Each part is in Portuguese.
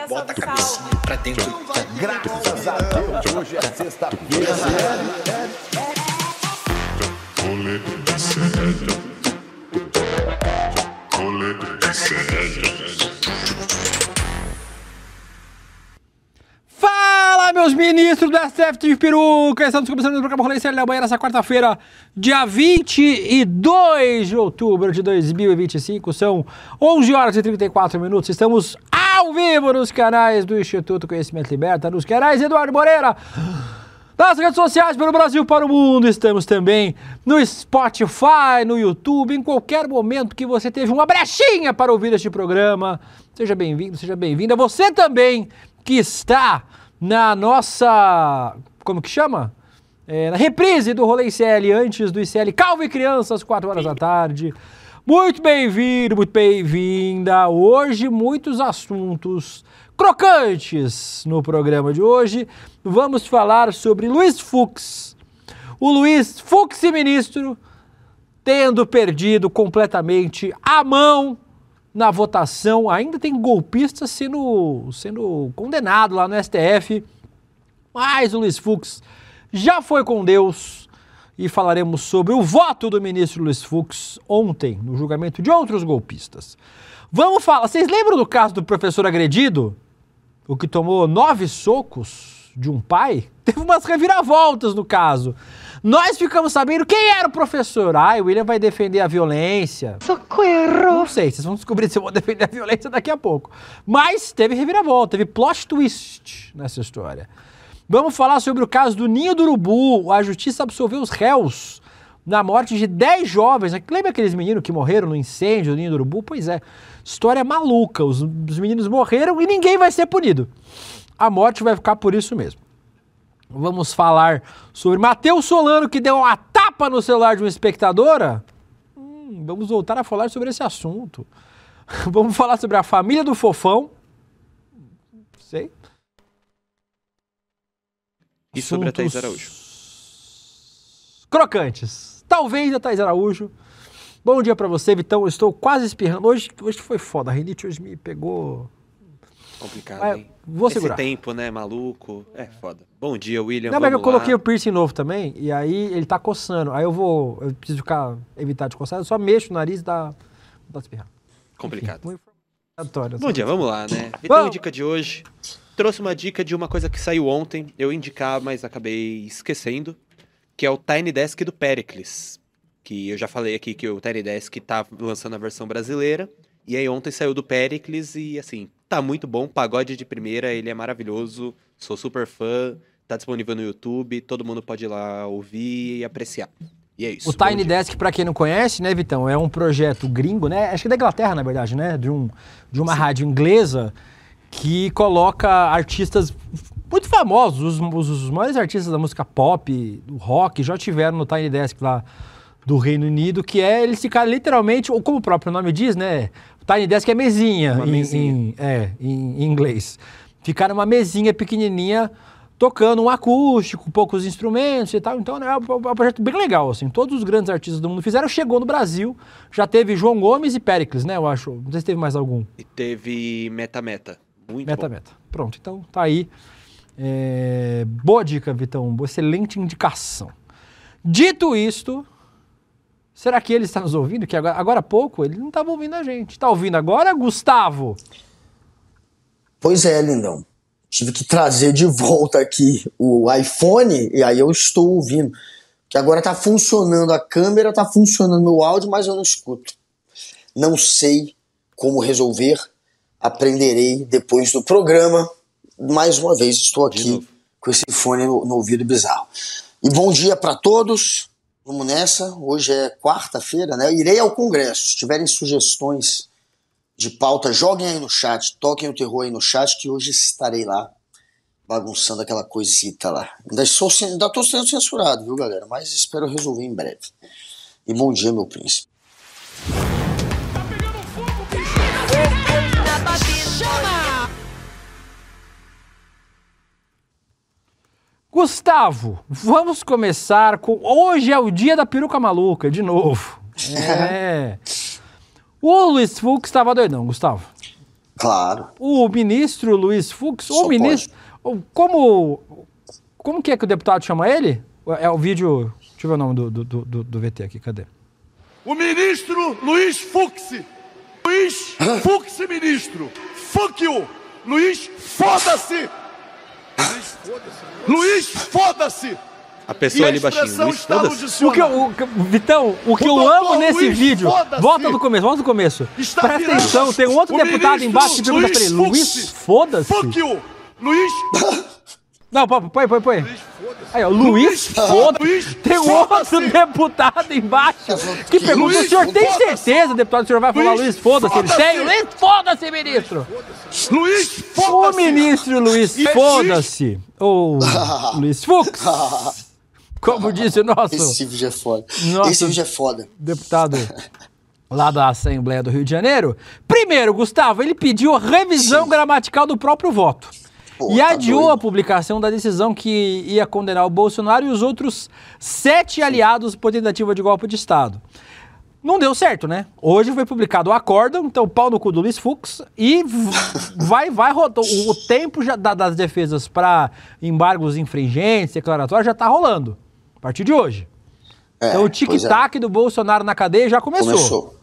Bota a cabecinha pra dentro. Graças a Deus, hoje é sexta-feira. Fala, meus ministros do STF de peruca! Estamos começando o programa Rolê da Manhã nessa quarta-feira, dia 22 de outubro de 2025. São 11 horas e 34 minutos. Estamos ao vivo nos canais do Instituto Conhecimento Liberta, nos canais Eduardo Moreira, nas redes sociais pelo Brasil para o mundo. Estamos também no Spotify, no YouTube, em qualquer momento que você teve uma brechinha para ouvir este programa. Seja bem-vindo, seja bem-vinda. Você também que está na nossa, como que chama? Na reprise do Rolê ICL, antes do ICL Calvo e Criança, às 4 horas da tarde. Muito bem-vindo, muito bem-vinda. Hoje, muitos assuntos crocantes no programa de hoje. Vamos falar sobre Luiz Fux. O Luiz Fux, ministro, tendo perdido completamente a mão na votação. Ainda tem golpista sendo condenado lá no STF. Mas o Luiz Fux já foi com Deus. E falaremos sobre o voto do ministro Luiz Fux ontem, no julgamento de outros golpistas. Vamos falar. Vocês lembram do caso do professor agredido? O que tomou 9 socos de um pai? Teve umas reviravoltas no caso. Nós ficamos sabendo quem era o professor. O William vai defender a violência. Socorro! Não sei, vocês vão descobrir se eu vou defender a violência daqui a pouco. Mas teve reviravolta, teve plot twist nessa história. Vamos falar sobre o caso do Ninho do Urubu. A justiça absolveu os réus na morte de 10 jovens. Lembra aqueles meninos que morreram no incêndio do Ninho do Urubu? Pois é, história maluca. Os meninos morreram e ninguém vai ser punido. A morte vai ficar por isso mesmo. Vamos falar sobre Matheus Solano, que deu uma tapa no celular de uma espectadora. Vamos voltar a falar sobre esse assunto. Vamos falar sobre a família do Fofão. Sei. E sobre a Thaís Araújo. Crocantes. Talvez a Thaís Araújo. Bom dia pra você, Vitão. Eu estou quase espirrando. Hoje foi foda. A rinite hoje me pegou. Complicado, mas hein? Vou segurar. Esse tempo, né, maluco. É foda. Bom dia, William. Não, mas eu coloquei lá. o piercing novo também. E aí ele tá coçando. Aí eu preciso evitar de coçar. Eu só mexo o nariz e dá espirrar. Complicado. Enfim, bom dia, vamos lá, né? Então, a dica de hoje. Trouxe uma dica de uma coisa que saiu ontem. Eu indicar, mas acabei esquecendo. Que é o Tiny Desk do Pericles. Que eu já falei aqui que o Tiny Desk tá lançando a versão brasileira. E aí ontem saiu do Pericles e, assim, tá muito bom. Pagode de primeira, ele é maravilhoso. Sou super fã. Tá disponível no YouTube. Todo mundo pode ir lá ouvir e apreciar. E é isso. O Tiny Desk, pra quem não conhece, né, Vitão? É um projeto gringo, né? Acho que é da Inglaterra, na verdade, né? De uma rádio inglesa que coloca artistas muito famosos. Os maiores artistas da música pop, do rock, já tiveram no Tiny Desk lá do Reino Unido, que é eles ficaram literalmente, ou como o próprio nome diz, né? O Tiny Desk é mesinha, em inglês. Ficaram numa mesinha pequenininha, tocando um acústico, poucos instrumentos e tal. Então é um projeto bem legal, assim. Todos os grandes artistas do mundo fizeram. Chegou no Brasil, já teve João Gomes e Pericles, né? Eu acho. Não sei se teve mais algum. E teve Meta. Muito bom. Meta. Pronto, então tá aí. Boa dica, Vitão. Excelente indicação. Dito isto, será que ele está nos ouvindo? Que agora há pouco ele não estava ouvindo a gente. Está ouvindo agora, Gustavo? Pois é, lindão. Tive que trazer de volta aqui o iPhone e aí eu estou ouvindo. Que agora tá funcionando a câmera, tá funcionando o áudio, mas eu não escuto. Não sei como resolver. Aprenderei depois do programa. Mais uma vez estou aqui com esse fone no ouvido bizarro. E bom dia para todos. Vamos nessa. Hoje é quarta-feira, né? Eu irei ao Congresso. Se tiverem sugestões de pauta, joguem aí no chat. Toquem o terror aí no chat, que hoje estarei lá bagunçando aquela coisita lá. Ainda estou sendo censurado, viu, galera? Mas espero resolver em breve. E bom dia, meu príncipe. Gustavo, vamos começar com... Hoje é o dia da peruca maluca, de novo. O Luiz Fux estava doidão, Gustavo. Claro. O ministro Luiz Fux, Só o ministro... Como que é que o deputado chama ele? É o vídeo... Deixa eu ver o nome do VT aqui, cadê? O ministro Luiz Fux. Luiz Fux, ministro. Fuck you. Luiz, foda-se. Luiz, foda-se. A pessoa ali baixinho, Luiz, foda-se. Vitão, o que eu amo nesse vídeo... Volta do começo. Presta atenção, tem um outro deputado embaixo que pergunta pra ele, Luiz, foda-se? Fuck you. Luiz... Não, põe. Aí, ó, Luiz, foda-se. Tem um outro deputado embaixo que pergunta, o senhor tem certeza, deputado, o senhor vai falar Luiz, foda-se? Ele tem? Luiz, foda-se, ministro. Luiz, foda-se. O ministro Luiz, foda-se. Ou Luiz Fux. Como disse o nosso... Esse vídeo é foda. Nosso Esse vídeo é foda. deputado lá da Assembleia do Rio de Janeiro. Primeiro, Gustavo, ele pediu revisão gramatical do próprio voto. Pô, E tá adiou doido. a publicação da decisão que ia condenar o Bolsonaro e os outros 7 aliados por tentativa de golpe de Estado. Não deu certo, né? Hoje foi publicado o acórdão, então pau no cu do Luiz Fux, e vai rodar. O tempo já das defesas para embargos infringentes, declaratórios, já tá rolando. A partir de hoje. Então o tic-tac do Bolsonaro na cadeia já começou.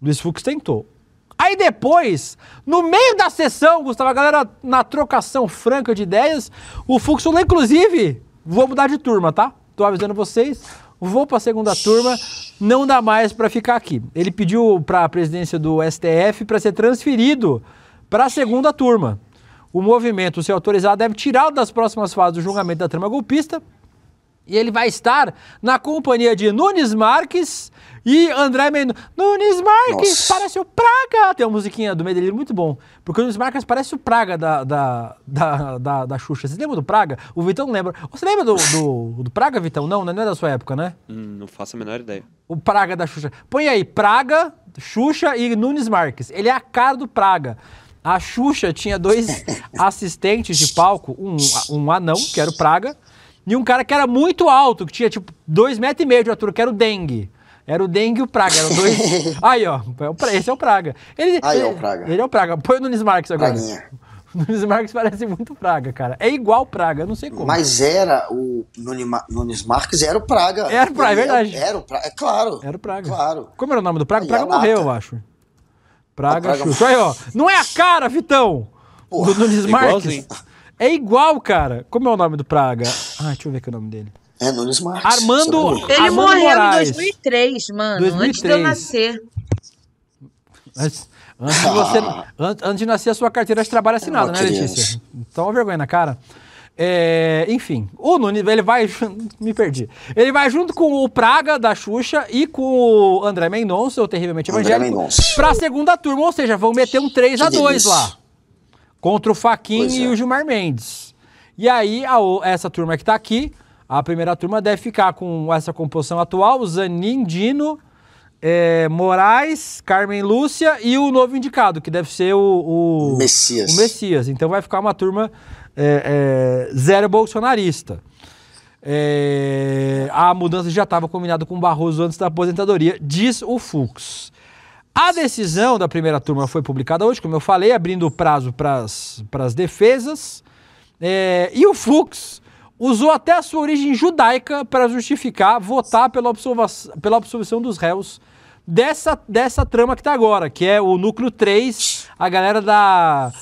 Luiz Fux tentou. Aí depois, no meio da sessão, Gustavo, a galera na trocação franca de ideias, o Fux falou, inclusive, vou mudar de turma, tá? Tô avisando vocês, vou pra segunda turma, não dá mais pra ficar aqui. Ele pediu pra presidência do STF pra ser transferido pra segunda turma. O movimento, se autorizado, deve tirá-lo das próximas fases do julgamento da trama golpista. E ele vai estar na companhia de Nunes Marques e André Mendonça. Nunes Marques, parece o Praga. Tem uma musiquinha do meio dele muito bom. Porque o Nunes Marques parece o Praga da Xuxa. Vocês lembram do Praga? O Vitão não lembra. Você lembra do Praga, Vitão? Não é da sua época, né? Não faço a menor ideia. O Praga da Xuxa. Põe aí, Praga, Xuxa e Nunes Marques. Ele é a cara do Praga. A Xuxa tinha 2 assistentes de palco. Um anão, que era o Praga. E um cara que era muito alto, que tinha tipo 2,5 metros de altura, que era o Dengue. Era o Dengue e o Praga, eram 2... Aí, ó, esse é o Praga. É o Praga. Ele é o Praga. Põe o Nunes Marques agora. Praguinha. O Nunes Marques parece muito Praga, cara. É igual Praga, eu não sei como. Mas era o Nunes Marques, era o Praga. Era o Praga, é verdade. Era o Praga, é claro. Era o Praga. Claro. Como era o nome do Praga? Aí, Praga a lata. morreu, eu acho. Praga, Praga Xuxa. Aí, ó. Não é a cara, Vitão, Porra, do Nunes Marques. igualzinho. É igual, cara. Como é o nome do Praga? Ah, deixa eu ver aqui o nome dele. É Nunes Marques. Armando... Você Ele Armando morreu Moraes. em 2003, mano. 2003. Antes de eu nascer. Antes de nascer, a sua carteira de trabalho assinada, né, criança. Letícia? Então, uma vergonha na cara. Enfim, o Nunes, ele vai... Me perdi. Ele vai junto com o Praga, da Xuxa, e com o André Mendonça, o Terrivelmente André Evangélico, Mendonça. pra segunda turma, ou seja, vão meter um 3-2 delícia. lá. Contra o Fachin Pois e é. o Gilmar Mendes. E aí, essa turma que tá aqui, a primeira turma deve ficar com essa composição atual, Zanin, Dino, Moraes, Carmen Lúcia e o novo indicado, que deve ser o Messias. O Messias. Então vai ficar uma turma zero bolsonarista. A mudança já estava combinada com o Barroso antes da aposentadoria, diz o Fux. A decisão da primeira turma foi publicada hoje, como eu falei, abrindo o prazo para as defesas. E o Fux usou até a sua origem judaica para justificar votar pela absolvição dos réus dessa trama que tá agora, que é o núcleo 3, a galera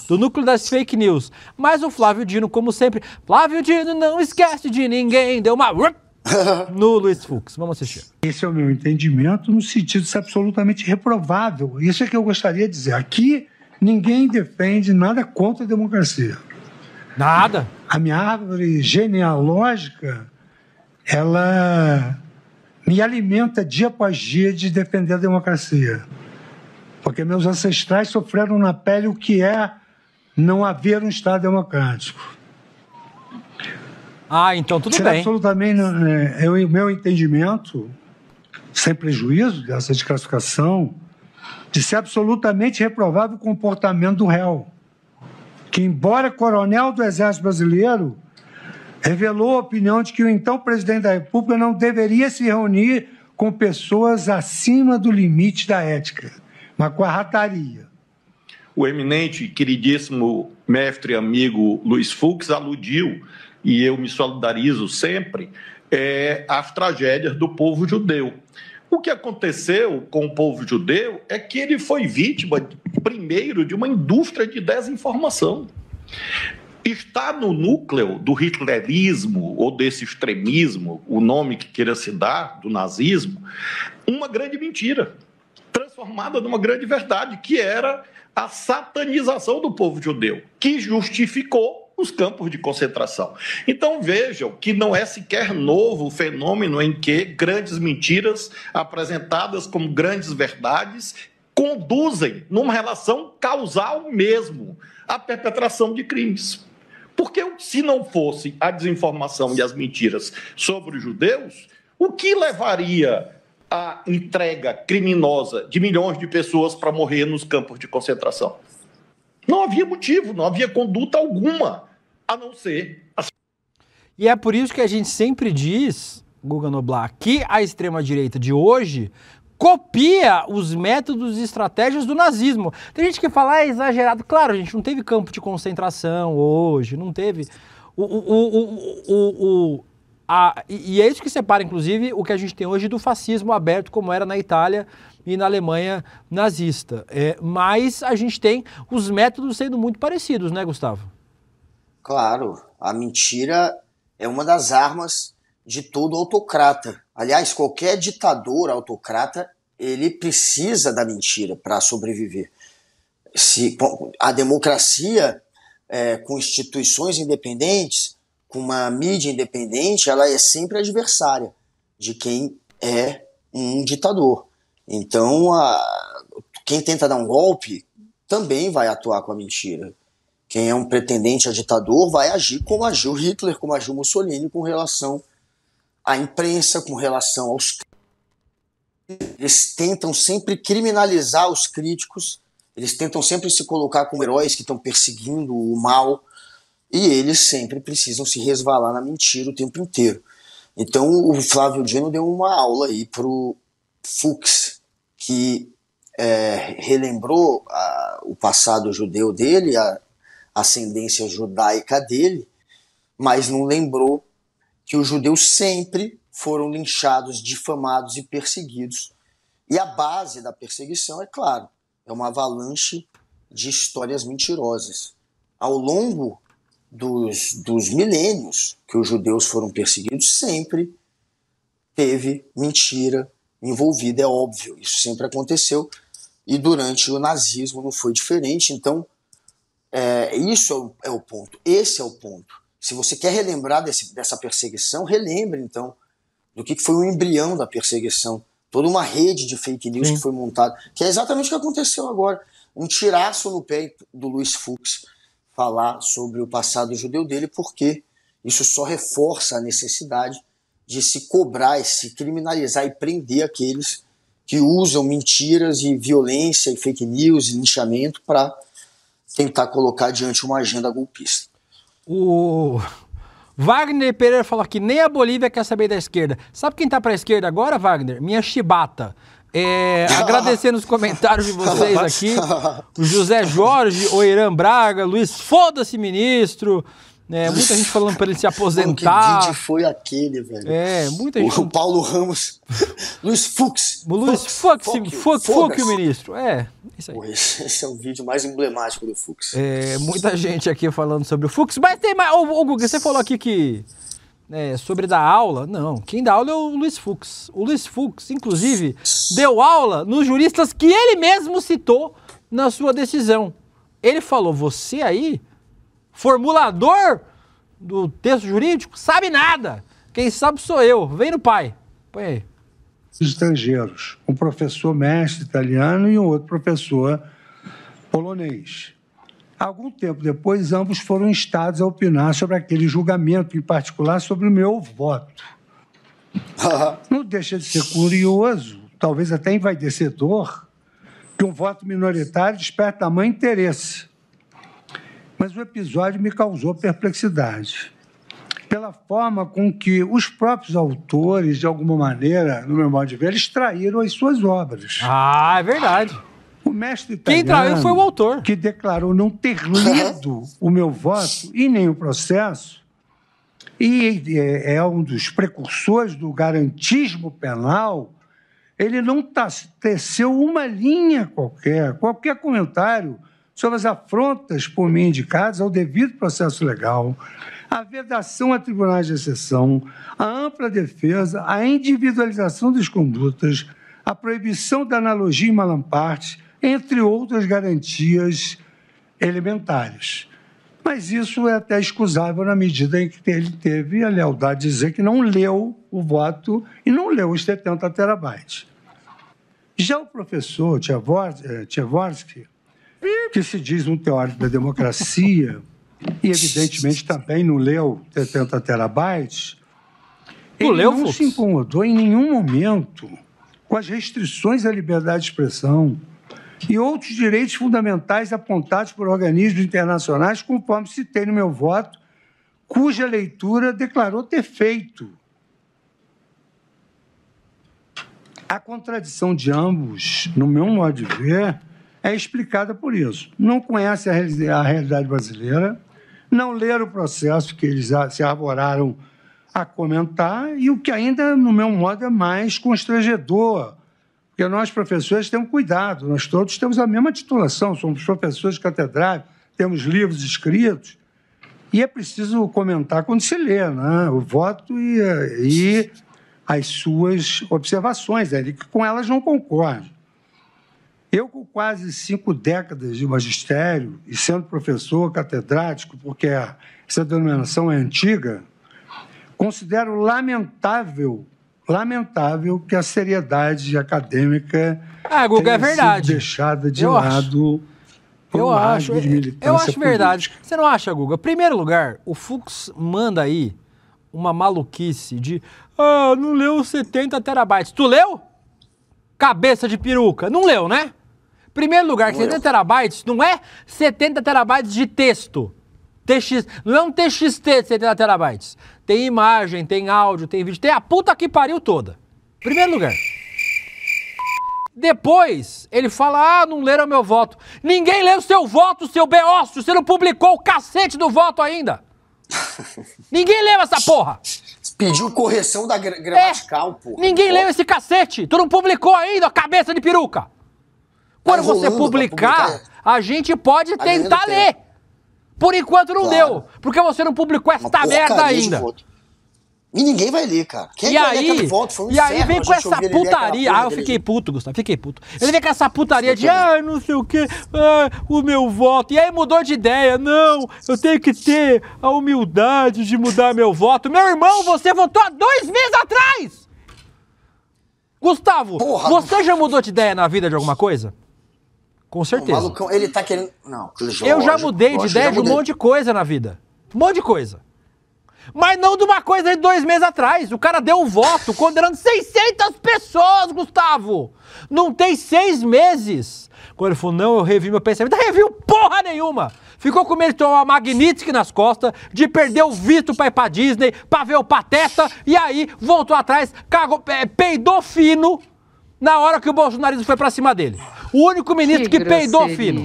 do núcleo das fake news. Mas o Flávio Dino, como sempre, Flávio Dino não esquece de ninguém, deu uma no Luiz Fux. Vamos assistir. Esse é o meu entendimento no sentido de ser absolutamente reprovável. Isso é que eu gostaria de dizer. Aqui ninguém defende nada contra a democracia. Nada. A minha árvore genealógica, ela me alimenta dia após dia de defender a democracia. Porque meus ancestrais sofreram na pele o que é não haver um Estado democrático. Então tudo Será bem. absolutamente, o meu entendimento, sem prejuízo dessa desclassificação, de ser absolutamente reprovável o comportamento do réu, que, embora coronel do Exército Brasileiro, revelou a opinião de que o então presidente da República não deveria se reunir com pessoas acima do limite da ética, mas com a rataria. o eminente e queridíssimo mestre e amigo Luiz Fux aludiu, e eu me solidarizo sempre, às tragédias do povo judeu. O que aconteceu com o povo judeu é que ele foi vítima, primeiro, de uma indústria de desinformação. Está no núcleo do hitlerismo ou desse extremismo, o nome que queira se dar, do nazismo, uma grande mentira, transformada numa grande verdade, que era a satanização do povo judeu, que justificou os campos de concentração. Então vejam que não é sequer novo o fenômeno em que grandes mentiras apresentadas como grandes verdades conduzem, numa relação causal mesmo, à perpetração de crimes. Porque se não fosse a desinformação e as mentiras sobre os judeus, o que levaria à entrega criminosa de milhões de pessoas para morrer nos campos de concentração? Não havia motivo, não havia conduta alguma, a não ser... E é por isso que a gente sempre diz, Guga Noblar, que a extrema-direita de hoje copia os métodos e estratégias do nazismo. Tem gente que fala, é exagerado. Claro, a gente não teve campo de concentração hoje, não teve... E é isso que separa, inclusive, o que a gente tem hoje do fascismo aberto, como era na Itália e na Alemanha nazista. Mas a gente tem os métodos sendo muito parecidos, né, Gustavo? Claro, a mentira é uma das armas de todo autocrata. Aliás, qualquer ditador autocrata, ele precisa da mentira para sobreviver. A democracia, com instituições independentes, com uma mídia independente, ela é sempre adversária de quem é um ditador. Então, quem tenta dar um golpe também vai atuar com a mentira. Quem é um pretendente a ditador vai agir como agiu Hitler, como agiu Mussolini com relação à imprensa, com relação aos... Eles tentam sempre criminalizar os críticos, eles tentam sempre se colocar como heróis que estão perseguindo o mal, e eles sempre precisam se resvalar na mentira o tempo inteiro. Então o Flávio Dino deu uma aula aí pro Fux, que relembrou o passado judeu dele, a ascendência judaica dele, mas não lembrou que os judeus sempre foram linchados, difamados e perseguidos. E a base da perseguição, é claro, é uma avalanche de histórias mentirosas. Ao longo dos milênios que os judeus foram perseguidos, sempre teve mentira envolvida, é óbvio, isso sempre aconteceu, e durante o nazismo não foi diferente. Então, isso é o ponto, esse é o ponto. Se você quer relembrar dessa perseguição, relembre então do que foi o embrião da perseguição, toda uma rede de fake news que foi montada, que é exatamente o que aconteceu agora, um tiraço no pé do Luiz Fux falar sobre o passado judeu dele, porque isso só reforça a necessidade de se cobrar, se criminalizar e prender aqueles que usam mentiras e violência e fake news e linchamento para tentar colocar adiante uma agenda golpista. O Wagner Pereira falou que nem a Bolívia quer saber da esquerda. Sabe quem tá pra esquerda agora, Wagner? Minha chibata. Agradecendo os comentários de vocês aqui. O José Jorge, o Irã Braga, Luiz, foda-se, ministro. Muita gente falando para ele se aposentar. Que vídeo foi aquele, velho? Muita gente. O Paulo Ramos. Luiz Fux. Luiz Fux, o ministro. Isso aí. Esse é o vídeo mais emblemático do Fux. Muita gente aqui falando sobre o Fux. Mas tem mais. Ô, Guga, você falou aqui que. Sobre dar aula. Não, quem dá aula é o Luiz Fux. O Luiz Fux, inclusive, deu aula nos juristas que ele mesmo citou na sua decisão. Ele falou: você aí, formulador do texto jurídico, sabe nada. Quem sabe sou eu. Vem no pai. Põe aí. Estrangeiros. Um professor mestre italiano e um outro professor polonês. Algum tempo depois, ambos foram instados a opinar sobre aquele julgamento, em particular sobre o meu voto. Não deixa de ser curioso, talvez até envaidecedor, que um voto minoritário desperte tamanho interesse. Mas o episódio me causou perplexidade. Pela forma com que os próprios autores, de alguma maneira, no meu modo de ver, extraíram as suas obras. É verdade. O mestre Quem italiano, traiu foi o autor. que declarou não ter lido o meu voto e nem o processo, e é um dos precursores do garantismo penal, ele não teceu uma linha qualquer comentário sobre as afrontas por mim indicadas ao devido processo legal, a vedação a tribunais de exceção, a ampla defesa, a individualização das condutas, a proibição da analogia em malamparte, entre outras garantias elementares. Mas isso é até excusável na medida em que ele teve a lealdade de dizer que não leu o voto e não leu os 70 terabytes. Já o professor Tchevorsky, que se diz um teórico da democracia e, evidentemente, também não leu 70 terabytes, ele não se incomodou em nenhum momento com as restrições à liberdade de expressão e outros direitos fundamentais apontados por organismos internacionais, conforme citei no meu voto, cuja leitura declarou ter feito. A contradição de ambos, no meu modo de ver, é explicada por isso. Não conhece a realidade brasileira, não leram o processo que eles se arvoraram a comentar e o que ainda, no meu modo, é mais constrangedor, porque nós, professores, temos cuidado, nós todos temos a mesma titulação, somos professores catedráticos, temos livros escritos, e é preciso comentar quando se lê, né? O voto e as suas observações, que com elas não concordo. Eu, com quase 5 décadas de magistério e sendo professor catedrático, porque essa denominação é antiga, considero lamentável que a seriedade acadêmica Guga, é tenha verdade. sido deixada de lado por um rasgo de militância Eu acho verdade. política. Você não acha, Guga? Em primeiro lugar, o Fux manda aí uma maluquice de não leu 70 terabytes. Tu leu? Cabeça de peruca. Não leu, né? Em primeiro lugar, 70 terabytes não é 70 terabytes de texto. Não é um TXT de 70 terabytes. Tem imagem, tem áudio, tem vídeo, tem a puta que pariu toda. Primeiro lugar. Depois, ele fala, não leram meu voto. Ninguém leu o seu voto, seu beócio. Você não publicou o cacete do voto ainda. Ninguém leu essa porra. Pediu correção da gramatical, porra. Ninguém leu esse cacete. Tu não publicou ainda, cabeça de peruca. Quando você publicar, a gente pode tentar ler. Por enquanto não deu, porque você não publicou esta merda ainda. E ninguém vai ler, cara. Quem vai ler aquele voto? Foi um e aí inferno vem com a gente essa ouvir ele ler aquela putaria. porra Eu dele. fiquei puto, Gustavo, fiquei puto. Ele vem com essa putaria de, não sei o quê, o meu voto. E aí mudou de ideia. Não, eu tenho que ter a humildade de mudar meu voto. Meu irmão, você votou há 2 meses atrás! Gustavo, você já mudou de ideia na vida de alguma coisa? Com certeza. O malucão, ele tá querendo... Não, eu já mudei de ideia de um monte de coisa na vida. Um monte de coisa. Mas não de uma coisa de 2 meses atrás. O cara deu um voto condenando 600 pessoas, Gustavo. Não tem 6 meses. Quando ele falou, não, eu revi meu pensamento. Não reviu porra nenhuma. Ficou com medo de tomar uma Magnitsky nas costas, de perder o visto pra ir pra Disney, pra ver o Pateta, e aí voltou atrás, cagou, peidou fino na hora que o bolsonarismo foi pra cima dele. O único ministro que peidou fino.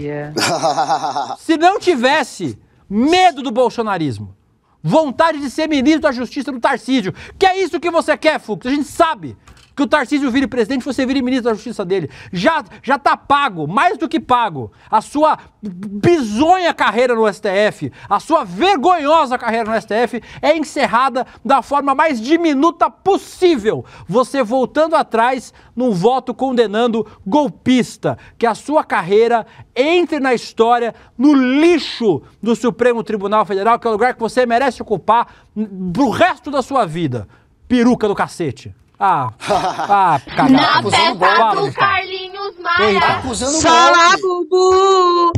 Se não tivesse medo do bolsonarismo, vontade de ser ministro da Justiça do Tarcísio, que é isso que você quer, Fux, a gente sabe que o Tarcísio vire presidente, você vire ministro da Justiça dele. Já tá pago, mais do que pago, a sua bizonha carreira no STF, a sua vergonhosa carreira no STF é encerrada da forma mais diminuta possível, você voltando atrás num voto condenando golpista, que a sua carreira entre na história, no lixo do Supremo Tribunal Federal, que é o lugar que você merece ocupar pro resto da sua vida. Peruca do cacete. Cagada. Na festa do Carlinhos Maia. Tá acusando Fala, Bubu.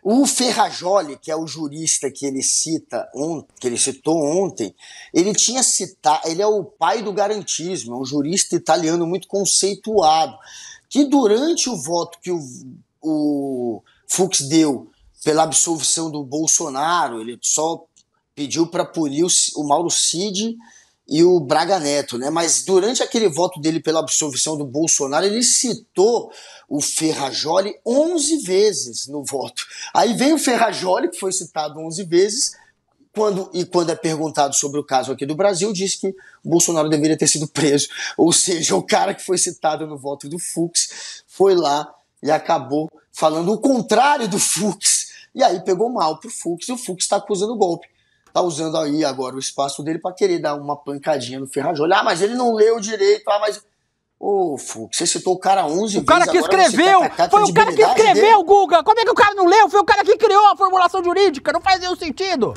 O Ferrajoli, que é o jurista que ele citou ontem, ele tinha citado, ele é o pai do garantismo, é um jurista italiano muito conceituado, que durante o voto que o Fux deu pela absolvição do Bolsonaro, ele só pediu para punir o Mauro Cid e o Braga Neto, né? Mas durante aquele voto dele pela absolvição do Bolsonaro, ele citou o Ferrajoli 11 vezes no voto. Aí vem o Ferrajoli, que foi citado 11 vezes, quando é perguntado sobre o caso aqui do Brasil, diz que o Bolsonaro deveria ter sido preso. Ou seja, o cara que foi citado no voto do Fux foi lá e acabou falando o contrário do Fux. E aí pegou mal pro Fux, e o Fux está acusando o golpe. Tá usando aí agora o espaço dele para querer dar uma pancadinha no Ferrajoli. Mas ele não leu direito. Mas... Ô, Fux, você citou o cara 11 vezes. O cara que escreveu! Foi o cara que escreveu, Guga! Como é que o cara não leu? Foi o cara que criou a formulação jurídica. Não faz nenhum sentido.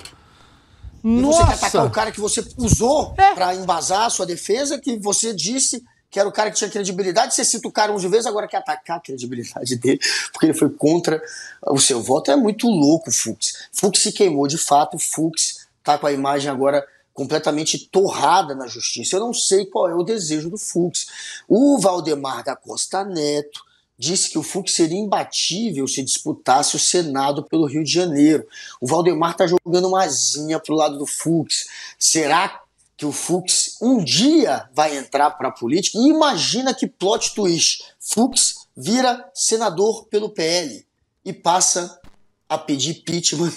E você quer atacar o cara que você usou para embasar a sua defesa, que você disse que era o cara que tinha credibilidade, você cita o cara 11 vezes, agora quer atacar a credibilidade dele, porque ele foi contra o seu voto. É muito louco o Fux. Fux se queimou, de fato, o Fux tá com a imagem agora completamente torrada na justiça. Eu não sei qual é o desejo do Fux. O Valdemar da Costa Neto disse que o Fux seria imbatível se disputasse o Senado pelo Rio de Janeiro. O Valdemar tá jogando uma asinha pro lado do Fux. Será que o Fux um dia vai entrar para a política? E imagina que plot twist. Fux vira senador pelo PL e passa a pedir impeachment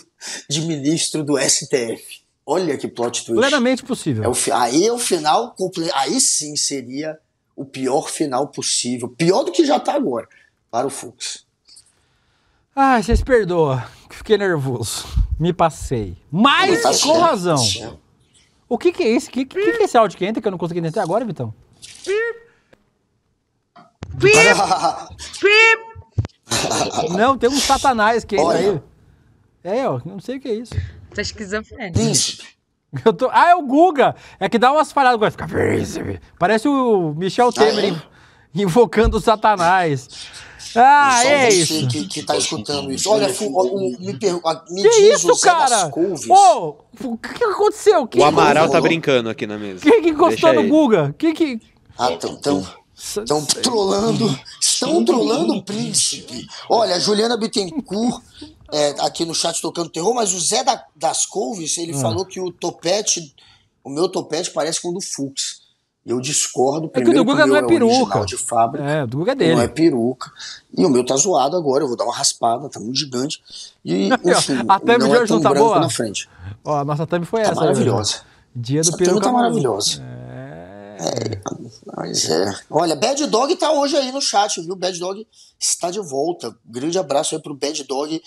de ministro do STF. Olha que plot twist. Plenamente possível. Aí é o final, aí sim seria o pior final possível. Pior do que já tá agora para o Fux. Ai, vocês perdoam. Fiquei nervoso. Me passei. Mas Tá com certo. razão. O que é isso? O que é esse áudio que entra que eu não consegui entender agora, Vitão? Não, tem um satanás que entra aí. Eu não sei o que é isso. Tá esquizofrênico. É o Guga. É que dá umas falhadas agora. Fica príncipe. Parece o Michel Temer invocando o satanás. É isso. Que tá escutando isso. Olha, me que diz isso, o Zé cara? das Couves. O que aconteceu? O Amaral tá brincando aqui na mesa. Quem que encostou Deixa no ele. Guga? Estão trolando o príncipe. Olha, a Juliana Bittencourt aqui no chat tocando terror, mas o Zé das Couves, ele falou que o meu topete parece com o do Fux. Eu discordo. É que o do Guga não é peruca. De fábrica, o do Guga é dele. Não é peruca. E o meu tá zoado agora, eu vou dar uma raspada, tá muito gigante. E, enfim, a thumb de hoje não tá boa? Na frente. Ó, a nossa thumb foi essa. Maravilhosa. Dia do essa peruca. Tá maravilhosa. Mas Olha, Bad Dog tá hoje aí no chat, viu? Bad Dog está de volta. Grande abraço aí pro Bad Dog,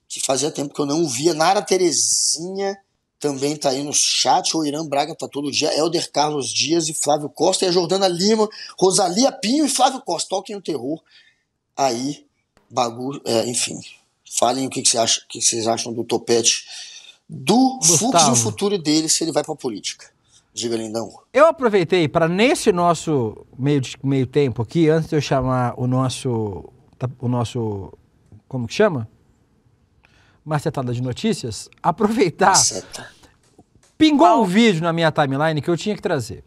que fazia tempo que eu não via. Nara Terezinha também tá aí no chat. O Irã Braga tá todo dia. Helder Carlos Dias e Flávio Costa. E a Jordana Lima, Rosalia Pinho e Flávio Costa. Toquem o terror. Aí, bagulho. Enfim, falem o que vocês acham do topete do Fux e o futuro dele, se ele vai pra política. Diga, lindão. Eu aproveitei para, nesse nosso meio tempo aqui, antes de eu chamar o nosso como que chama? Macetada de notícias, aproveitar. Pingou um vídeo na minha timeline que eu tinha que trazer.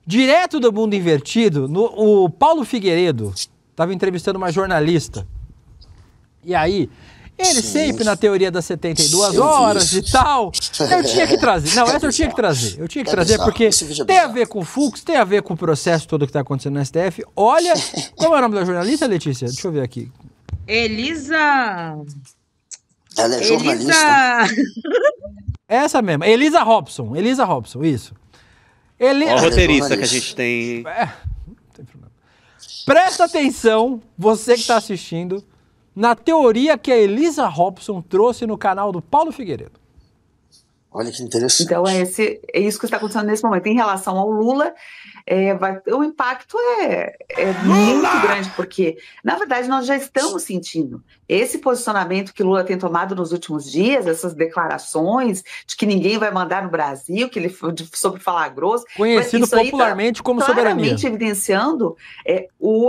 Direto do Mundo Invertido, o Paulo Figueiredo estava entrevistando uma jornalista. E aí, ele sempre na teoria das 72 horas e tal. Eu tinha que trazer. Não, essa eu tinha que trazer. Eu tinha que trazer porque tem a ver com o Fux, tem a ver com o processo todo que está acontecendo no STF. Olha, qual é o nome da jornalista, Letícia? Deixa eu ver aqui. Elisa. Ela é jornalista. Essa mesmo, Elisa Robson, isso. Olha o roteirista que a gente tem. Não tem problema. Presta atenção, você que está assistindo, na teoria que a Elisa Robson trouxe no canal do Paulo Figueiredo. Olha que interessante. Então é isso que está acontecendo nesse momento. Em relação ao Lula, o impacto é muito grande, porque, na verdade, nós já estamos sentindo esse posicionamento que Lula tem tomado nos últimos dias, essas declarações de que ninguém vai mandar no Brasil, que ele sobre falar grosso. Conhecido popularmente como soberania. Claramente evidenciando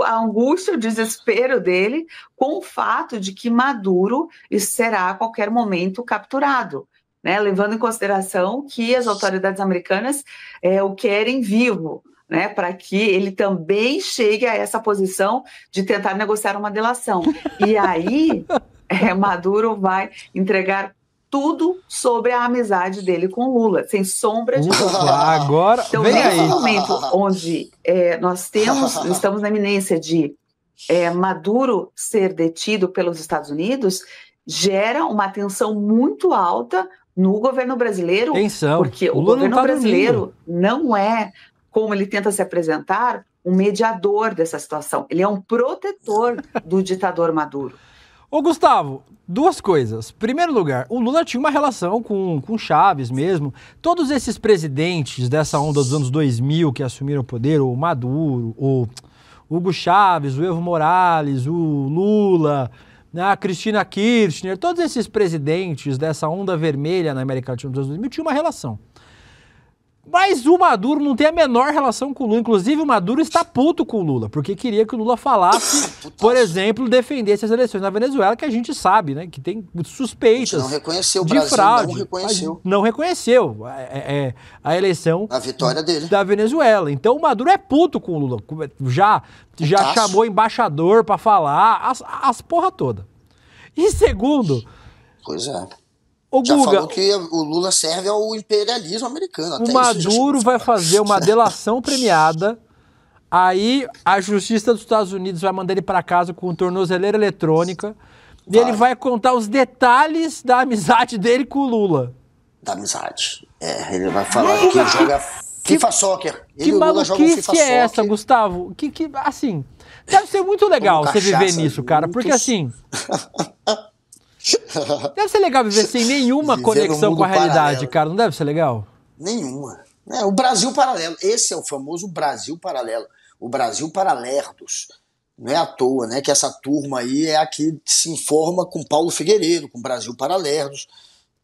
a angústia, o desespero dele com o fato de que Maduro será a qualquer momento capturado. Né, levando em consideração que as autoridades americanas o querem vivo, né, para que ele também chegue a essa posição de tentar negociar uma delação. E aí, Maduro vai entregar tudo sobre a amizade dele com Lula, sem sombra de dúvida. Agora, então, vem nesse aí. momento onde estamos na iminência de Maduro ser detido pelos Estados Unidos, gera uma tensão muito alta no governo brasileiro, porque o governo brasileiro não é, como ele tenta se apresentar, um mediador dessa situação. Ele é um protetor do ditador Maduro. Ô, Gustavo, duas coisas. Primeiro lugar, o Lula tinha uma relação com Chaves mesmo. Todos esses presidentes dessa onda dos anos 2000 que assumiram o poder, o Maduro, o Hugo Chávez, o Evo Morales, o Lula, a Cristina Kirchner, todos esses presidentes dessa onda vermelha na América Latina dos anos 2000 tinham uma relação. Mas o Maduro não tem a menor relação com o Lula. Inclusive, o Maduro está puto com o Lula, porque queria que o Lula falasse, por exemplo, defendesse as eleições na Venezuela, que a gente sabe, né? Que tem suspeitas não reconheceu, de Brasil fraude. Não reconheceu. Não reconheceu a eleição a vitória dele da Venezuela. Então, o Maduro é puto com o Lula. Já chamou embaixador para falar, as porra toda. E segundo... Pois é. O já Guga, falou que o Lula serve ao imperialismo americano. Até o Maduro vai fazer uma delação premiada, aí a Justiça dos Estados Unidos vai mandar ele para casa com tornozeleira eletrônica e ele vai contar os detalhes da amizade dele com o Lula. Da amizade. Ele vai falar que ele joga FIFA Soccer. Que maluquice é essa, Gustavo? Assim, deve ser muito legal você viver nisso, cara, porque assim... Deve ser legal viver sem nenhuma conexão com a realidade, paralelo. Cara. Não deve ser legal? Nenhuma. O Brasil paralelo. Esse é o famoso Brasil paralelo. O Brasil Paralerdos. Não é à toa, né? Que essa turma aí é a que se informa com Paulo Figueiredo, com Brasil Paralerdos.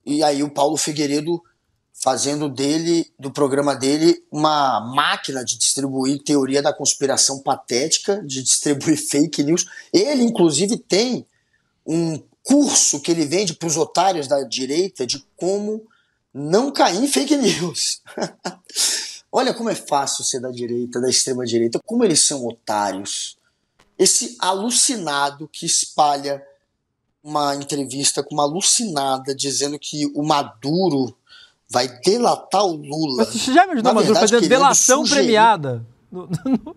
E aí o Paulo Figueiredo fazendo do programa dele, uma máquina de distribuir teoria da conspiração patética, de distribuir fake news. Ele, inclusive, tem um curso que ele vende para os otários da direita de como não cair em fake news. Olha como é fácil ser da direita, da extrema direita, como eles são otários. Esse alucinado que espalha uma entrevista com uma alucinada dizendo que o Maduro vai delatar o Lula. Mas você já imaginou o Maduro fazendo delação premiada?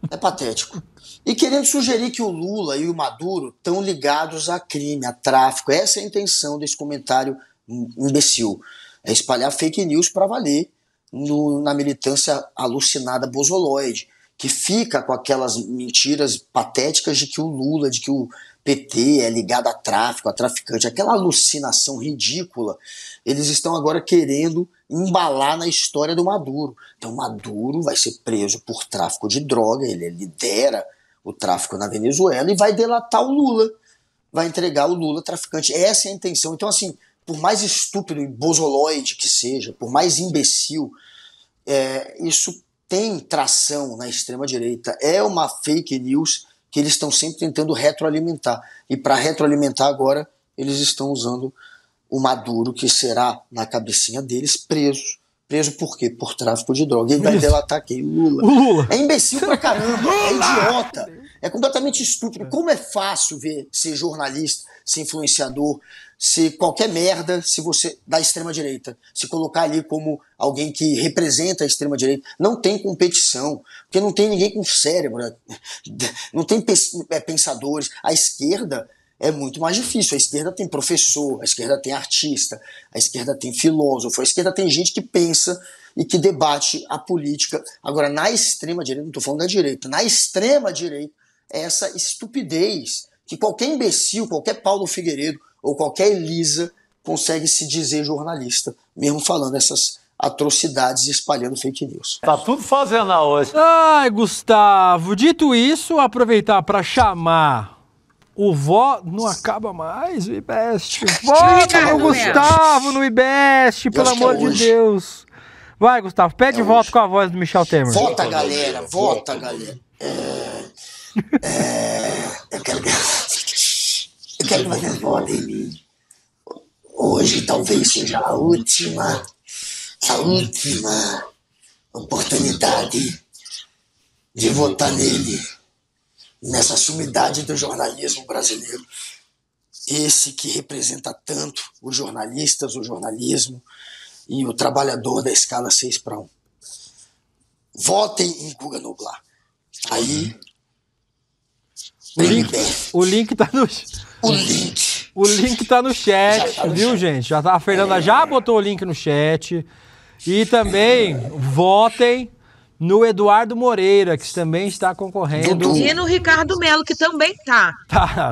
É patético. E querendo sugerir que o Lula e o Maduro estão ligados a crime, a tráfico. Essa é a intenção desse comentário imbecil. É espalhar fake news para valer na militância alucinada bozoloide, que fica com aquelas mentiras patéticas de que o Lula, de que o PT é ligado a tráfico, a traficante. Aquela alucinação ridícula. Eles estão agora querendo embalar na história do Maduro. Então Maduro vai ser preso por tráfico de droga, ele lidera o tráfico na Venezuela e vai delatar o Lula, vai entregar o Lula traficante. Essa é a intenção. Então, assim, por mais estúpido e bozoloide que seja, por mais imbecil, isso tem tração na extrema-direita. É uma fake news que eles estão sempre tentando retroalimentar. E para retroalimentar agora, eles estão usando o Maduro, que será, na cabecinha deles, preso. Preso por quê? Por tráfico de droga. Ele vai delatar quem? O Lula. É imbecil pra caramba, é idiota, é completamente estúpido. Como é fácil ser jornalista, ser influenciador, ser qualquer merda se você da extrema-direita. Se colocar ali como alguém que representa a extrema-direita. Não tem competição, porque não tem ninguém com cérebro, não tem pensadores. A esquerda é muito mais difícil. A esquerda tem professor, a esquerda tem artista, a esquerda tem filósofo, a esquerda tem gente que pensa e que debate a política. Agora, na extrema-direita, não estou falando da direita, na extrema-direita, é essa estupidez que qualquer imbecil, qualquer Paulo Figueiredo ou qualquer Elisa consegue se dizer jornalista, mesmo falando essas atrocidades e espalhando fake news. Tá tudo fazendo hoje. Ai, Gustavo, dito isso, aproveitar para chamar o não acaba mais, o IBEST. Vota no Gustavo no IBEST, pelo amor de Deus. Vai, Gustavo, pede voto com a voz do Michel Temer. Vota, galera, vota, galera. Eu quero que vocês votem em mim. Hoje talvez seja a última oportunidade de votar nele, nessa sumidade do jornalismo brasileiro. esse que representa tanto os jornalistas, o jornalismo e o trabalhador da escala 6:1. Votem em Guga Noblar. Aí... O link tá no... O link tá no chat, tá no viu, chat. gente? A Fernanda já botou o link no chat. E também votem no Eduardo Moreira, que também está concorrendo. E no Ricardo Melo, que também tá. Tá.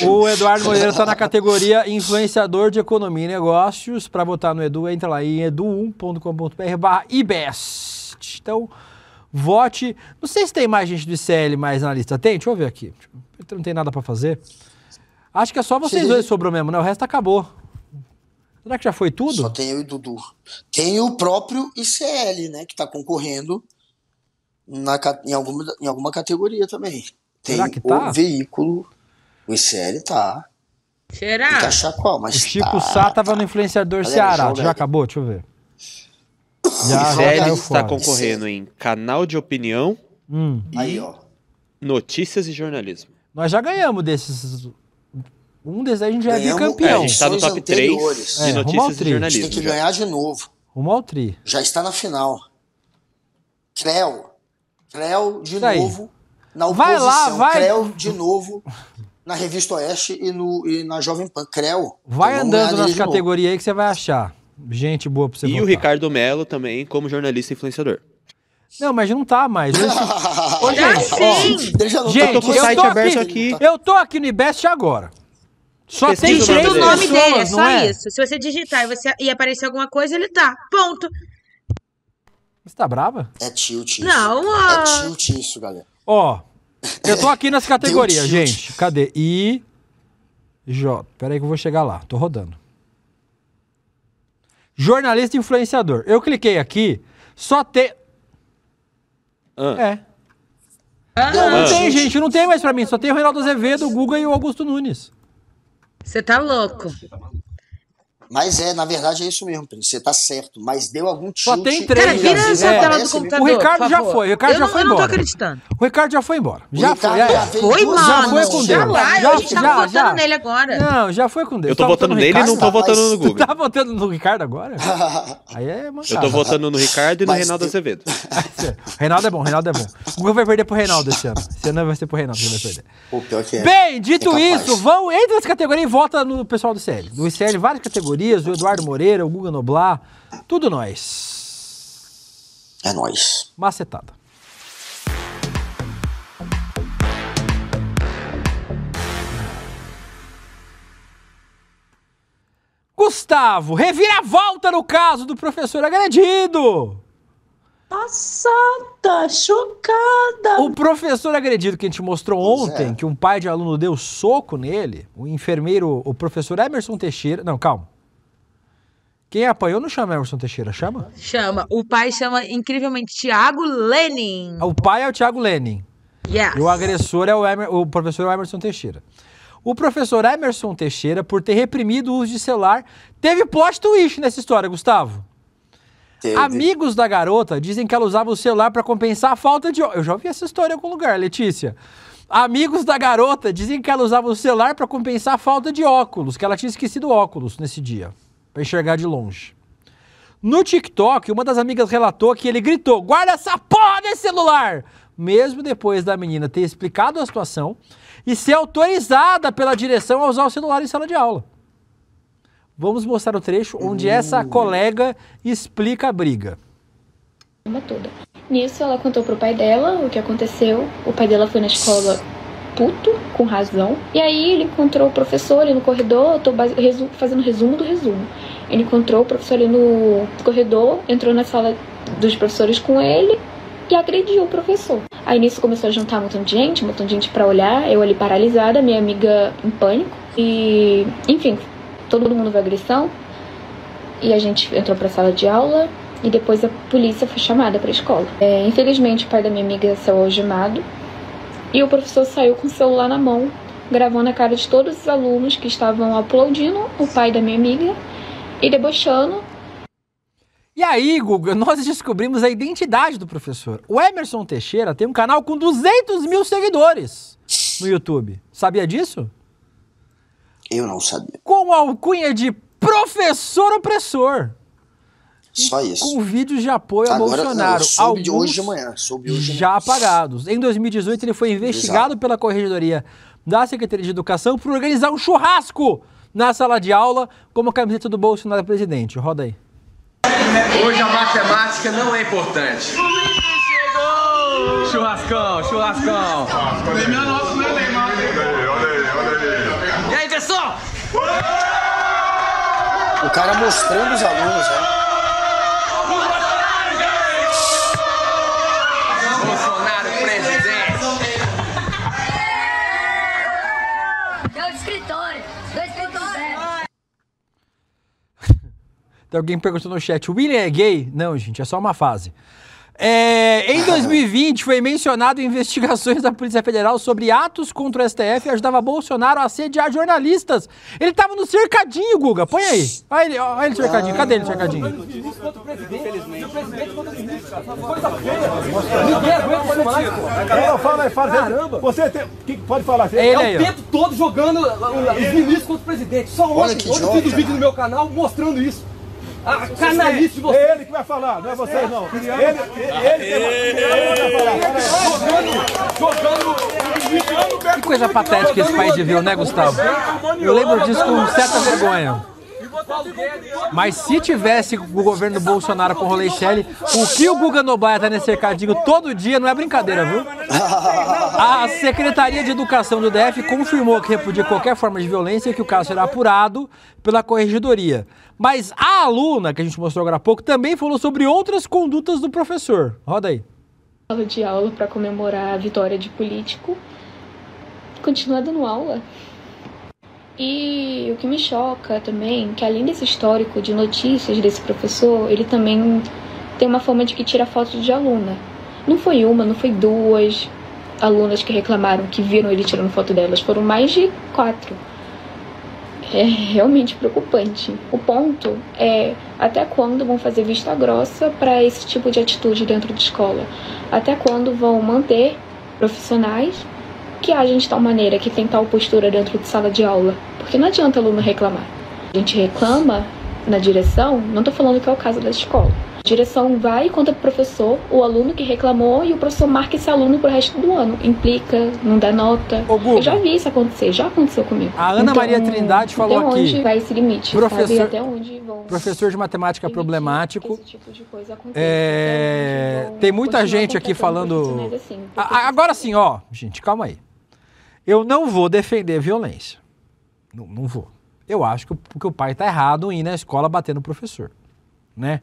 O Eduardo Moreira tá na categoria influenciador de economia e negócios. Para votar no Edu, entra lá em edu1.com.br/ibest. Então, vote. Não sei se tem mais gente do ICL mais na lista. Tem? Deixa eu ver aqui. Não tem nada para fazer. Acho que é só vocês dois que sobrou mesmo, né? O resto acabou. Será que já foi tudo? Só tem eu e Dudu. Tem o próprio ICL, né? Que tá concorrendo em alguma categoria também. Tem Será que tá? O veículo... O ICL tá. Será? Tem que achar qual, mas O Chico Sá tava no influenciador Galera, Ceará. joga Já aí. acabou? Deixa eu ver. O Já ICL caiu está fora. concorrendo em canal de opinião Aí, ó. notícias e jornalismo. Nós já ganhamos desses. Um desses aí a gente já é Ganhamos, bicampeão. a gente tá no top 3 anteriores. de rumo ao notícias tri. e A gente jornalismo. tem que já. ganhar de novo. Rumo ao tri. Já está na final. Creu de Isso aí. novo na Vai oposição. lá, vai. Creu de novo na Revista Oeste e na Jovem Pan. Creu. Vai Então vamos andando ganhar nas dele de novo. categorias aí que você vai achar. Gente boa pra você E votar. o Ricardo Melo também como jornalista influenciador. Não, mas não tá mais. Ô, gente, sim. Ele já não gente, tô com o eu site tô aberto aqui. aqui. Eu tô aqui no IBEST agora. Só tem Pesquisa o três nome O nome pessoas, dele, é não só é? isso. Se você digitar e aparecer alguma coisa, ele tá. Ponto. Você tá brava? É tilt isso. Não, É tilt isso, galera. Ó, eu tô aqui nas categorias, Deu tilt. gente. Cadê? I, J. Pera aí que eu vou chegar lá. Tô rodando. Jornalista e influenciador. Eu cliquei aqui, só tem... É. Não tem, gente. Não tem mais pra mim. Só tem o Reinaldo Azevedo, o Guga e o Augusto Nunes. Você tá louco. Mas na verdade é isso mesmo, Prince. Você tá certo. Mas deu algum tilt. Só tem três. Cara, vira essa É. tela do Parece computador. O Ricardo por já favor. foi. O Ricardo já foi Eu não tô embora. acreditando. O Ricardo já foi embora. Já Ricardo foi. já veio Foi, duas mano. Já foi com vezes. Deus. Jamais, Já, a gente tá votando nele agora. Não, já foi com Deus. Eu tô Tá votando no nele e não Ricardo? tô votando no Tu Guga. tá votando no Ricardo agora? Aí é Eu mancada. tô votando no Ricardo e no Mas Reinaldo tem- Azevedo. Reinaldo é bom, Reinaldo é bom. O Guga vai perder pro Reinaldo esse ano. Esse ano vai ser pro Reinaldo que ele vai perder. Pô, pior que é. Bem, dito É capaz. isso, entra nessa categoria e vota no pessoal do ICL. Do ICL, várias categorias, o Eduardo Moreira, o Guga Noblar, tudo nós. É nóis. Macetada. Gustavo, reviravolta no caso do professor agredido. Passada, chocada. O professor agredido que a gente mostrou Pois ontem, é. que um pai de aluno deu soco nele, o enfermeiro, o professor Emerson Teixeira... Não, calma. Quem apanhou não chama Emerson Teixeira, chama? Chama. O pai chama incrivelmente Thiago Lenin. O pai é o Thiago Lenin. Yes. E o agressor é o professor Emerson Teixeira. O professor Emerson Teixeira, por ter reprimido o uso de celular, teve plot twist nessa história, Gustavo. Teve. Amigos da garota dizem que ela usava o celular para compensar a falta de... Eu já ouvi essa história em algum lugar, Letícia. Amigos da garota dizem que ela usava o celular para compensar a falta de óculos, que ela tinha esquecido óculos nesse dia, para enxergar de longe. No TikTok, uma das amigas relatou que ele gritou: "Guarda essa porra desse celular!" Mesmo depois da menina ter explicado a situação e ser autorizada pela direção a usar o celular em sala de aula. Vamos mostrar o trecho onde essa colega explica a briga. Toda. Nisso, ela contou pro pai dela o que aconteceu. O pai dela foi na escola puto, com razão. E aí ele encontrou o professor ali no corredor. Eu tô fazendo resumo do resumo. Ele encontrou o professor ali no corredor, entrou na sala dos professores com ele e agrediu o professor. Aí nisso começou a juntar um montão de gente pra olhar. Eu ali paralisada, minha amiga em pânico. E, enfim, todo mundo viu a agressão. E a gente entrou pra sala de aula. E depois a polícia foi chamada para a escola. Infelizmente, o pai da minha amiga saiu algemado. E o professor saiu com o celular na mão, gravando a cara de todos os alunos que estavam aplaudindo o pai da minha amiga e debochando. E aí, Guga, nós descobrimos a identidade do professor. O Emerson Teixeira tem um canal com 200 mil seguidores. no YouTube. Sabia disso? Eu não sabia. Com alcunha de professor opressor. Só isso. Com vídeos de apoio a Bolsonaro. Não, eu soube de alguns hoje de manhã. Já apagados. Em 2018, ele foi investigado pela Corregedoria da Secretaria de Educação por organizar um churrasco na sala de aula como camiseta do Bolsonaro presidente. Roda aí. Hoje a matemática não é importante. Churrascão, churrascão. E aí, pessoal? O cara mostrando os alunos, né? Bolsonaro presidente. Dois escritores. Tem alguém perguntando no chat, o William é gay? Não, gente, é só uma fase. Em 2020, foi mencionado em investigações da Polícia Federal sobre atos contra o STF e ajudava Bolsonaro a assediar jornalistas. Ele tava no cercadinho, Guga. Põe aí. Olha ele cercadinho. Cadê ele cercadinho? Fala. Você pode falar. É ele aí, o tempo todo jogando os ministros contra o presidente. Só ontem eu fiz um vídeo no meu canal mostrando isso. A canalice de vocês. É ele que vai falar, não é vocês não. Ele vai falar. Que coisa patética esse país viveu, né, Gustavo? Eu lembro disso com certa vergonha. Mas se tivesse o governo Bolsonaro com o Rolê Shelley, o que o Guga Noblar tá nesse cercadinho todo dia não é brincadeira, viu? A Secretaria de Educação do DF confirmou que repudia qualquer forma de violência e que o caso será apurado pela Corregedoria. Mas a aluna, que a gente mostrou agora há pouco, também falou sobre outras condutas do professor. Roda aí. Sala de aula para comemorar a vitória de político. Continua dando aula. E o que me choca também, que além desse histórico de notícias desse professor, ele também tem uma fama de que tira foto de aluna. Não foi uma, não foi duas alunas que reclamaram que viram ele tirando foto delas, foram mais de 4. É realmente preocupante. O ponto é até quando vão fazer vista grossa para esse tipo de atitude dentro de escola? Até quando vão manter profissionais que agem de tal maneira, que tem tal postura dentro de sala de aula? Porque não adianta aluno reclamar. A gente reclama na direção, não estou falando que é o caso da escola. A direção vai e conta pro professor, o aluno que reclamou, e o professor marca esse aluno pro resto do ano. Implica, não dá nota. Eu já vi isso acontecer, já aconteceu comigo. A Ana Maria Trindade falou aqui. Até onde vai esse limite, sabe? Até onde vão... Professor de matemática problemático. Esse tipo de coisa aconteça. Tem muita gente aqui falando... Assim, agora sim, ó, gente, calma aí. Eu não vou defender violência. Não vou. Eu acho que o pai tá errado em ir na escola bater no professor, né?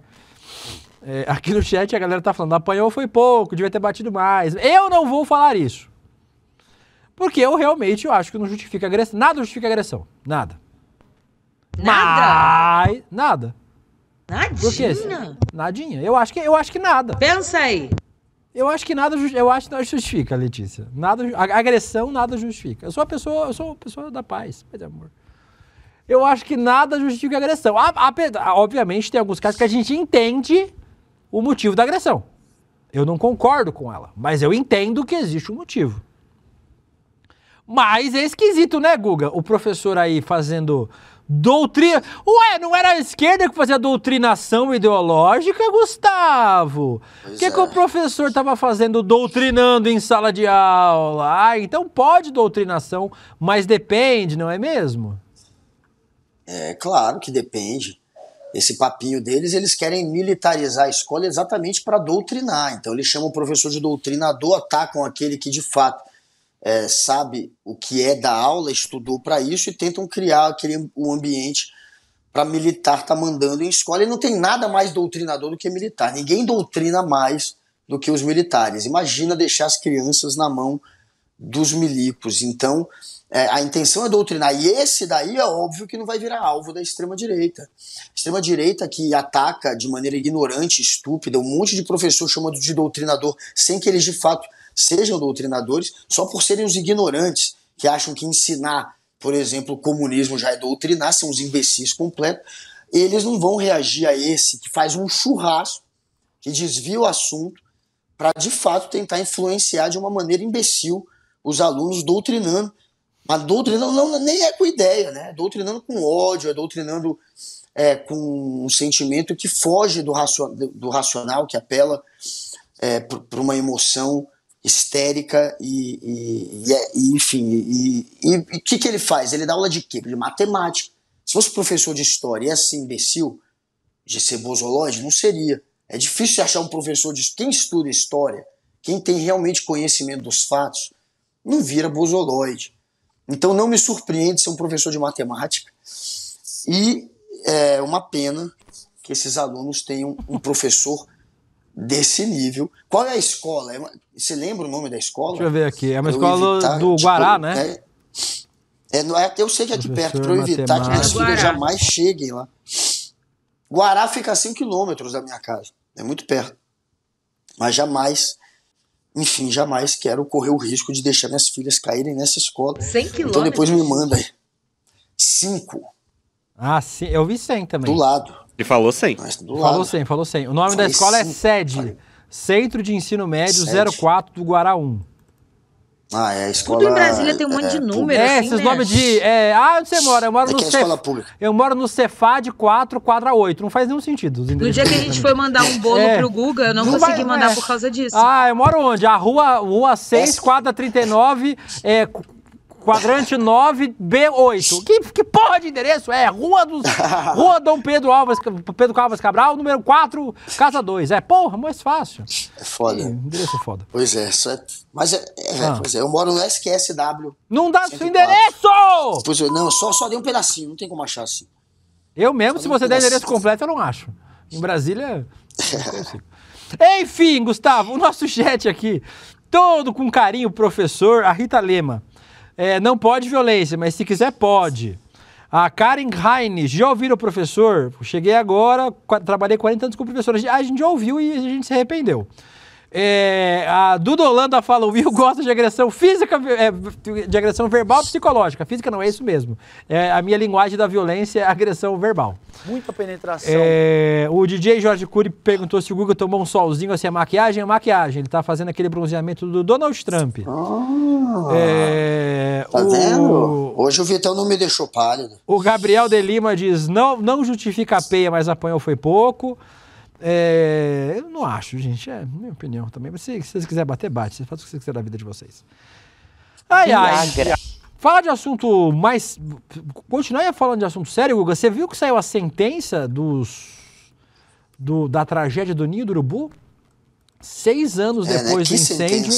Aqui no chat a galera tá falando, apanhou foi pouco, devia ter batido mais. Eu não vou falar isso. Porque eu realmente acho que não justifica agressão. Nada justifica agressão. Nada. Nada? Nada. Nadinha? Por quê? Nadinha. Eu acho que nada. Pensa aí. Eu acho que nada justifica, Letícia. Agressão nada justifica. Eu sou uma pessoa da paz, paz e amor. Eu acho que nada justifica a agressão. Obviamente tem alguns casos que a gente entende o motivo da agressão. Eu não concordo com ela, mas eu entendo que existe um motivo. Mas é esquisito, né, Guga? O professor aí fazendo doutrina... Ué, não era a esquerda que fazia doutrinação ideológica, Gustavo? O que o professor estava fazendo doutrinando em sala de aula? Então pode doutrinação, mas depende, não é mesmo? É claro que depende. Esse papinho deles, eles querem militarizar a escola exatamente para doutrinar. Então eles chamam o professor de doutrinador, atacam aquele que de fato sabe o que é da aula, estudou para isso e tentam criar um ambiente para militar estar mandando em escola. E não tem nada mais doutrinador do que militar. Ninguém doutrina mais do que os militares. Imagina deixar as crianças na mão dos milicos. Então a intenção é doutrinar. E esse daí é óbvio que não vai virar alvo da extrema-direita. Extrema-direita que ataca de maneira ignorante, estúpida, um monte de professor chamando de doutrinador sem que eles de fato sejam doutrinadores, só por serem os ignorantes que acham que ensinar, por exemplo, o comunismo já é doutrinar, são os imbecis completos. Eles não vão reagir a esse que faz um churrasco, que desvia o assunto para de fato tentar influenciar de uma maneira imbecil os alunos doutrinando. Mas doutrinando nem é com ideia, né? Doutrinando com ódio, doutrinando com um sentimento que foge do racional, que apela para uma emoção histérica enfim. E o que ele faz? Ele dá aula de quê? De matemática. Se fosse professor de história e assim, imbecil, de ser bozolóide, não seria. É difícil achar um professor de... Quem estuda história, quem tem realmente conhecimento dos fatos, não vira bozolóide. Então não me surpreende ser um professor de matemática. E é uma pena que esses alunos tenham um professor desse nível. Qual é a escola? Você lembra o nome da escola? Deixa eu ver aqui. É uma escola do Guará, né? Eu sei que é aqui perto, para eu evitar que minhas filhas jamais cheguem lá. Guará fica a 5 quilômetros da minha casa. É muito perto. Mas jamais quero correr o risco de deixar minhas filhas caírem nessa escola. 100 quilômetros? Então depois me manda aí. 5. Ah, sim. Eu vi 100 também. Do lado. Ele falou 100. Falou 100. O nome da escola é SED. Centro de Ensino Médio 04 do Guará 1. Ah, é a escola... Tudo em Brasília tem um monte de número, assim, esses né? nomes de... onde você mora? Eu moro no Cefad 4, quadra 8. Não faz nenhum sentido. No dia que a gente foi mandar um bolo pro Guga, eu não consegui mandar por causa disso. Eu moro onde? A rua 6, quadra 39, quadrante 9, B8. Que porra de endereço é? Rua Dom Pedro Alves Cabral, número 4, casa 2. Porra, mais fácil. É foda. Endereço foda. Pois é. Pois é, eu moro no SQSW. Não dá seu endereço! Pois é, não, só dei um pedacinho, não tem como achar assim. Eu mesmo, se você der endereço completo, eu não acho. Em Brasília, não consigo. Enfim, Gustavo, o nosso chat aqui, todo com carinho, professor, a Rita Lema. Não pode violência, mas se quiser, pode. A Karen Heinz, já ouviram o professor? Cheguei agora, trabalhei 40 anos com o professor. A gente já ouviu e a gente se arrependeu. A Duda Holanda fala, o Will gosta de agressão física, de agressão verbal e psicológica. Física não, é isso mesmo. A minha linguagem da violência é agressão verbal. Muita penetração. O DJ Jorge Cury perguntou se o Guga tomou um solzinho, assim, maquiagem. É maquiagem, ele tá fazendo aquele bronzeamento do Donald Trump. Tá vendo? Hoje o Vitão não me deixou pálido. O Gabriel de Lima diz, não justifica a peia, mas apanhou foi pouco. Eu não acho, gente. Minha opinião também. Mas se vocês quiserem bater, bate. Vocês fazem o que vocês quiserem da vida de vocês. Fala de assunto mais... Continuar falando de assunto sério, Guga. Você viu que saiu a sentença da tragédia do Ninho do Urubu? 6 anos depois do incêndio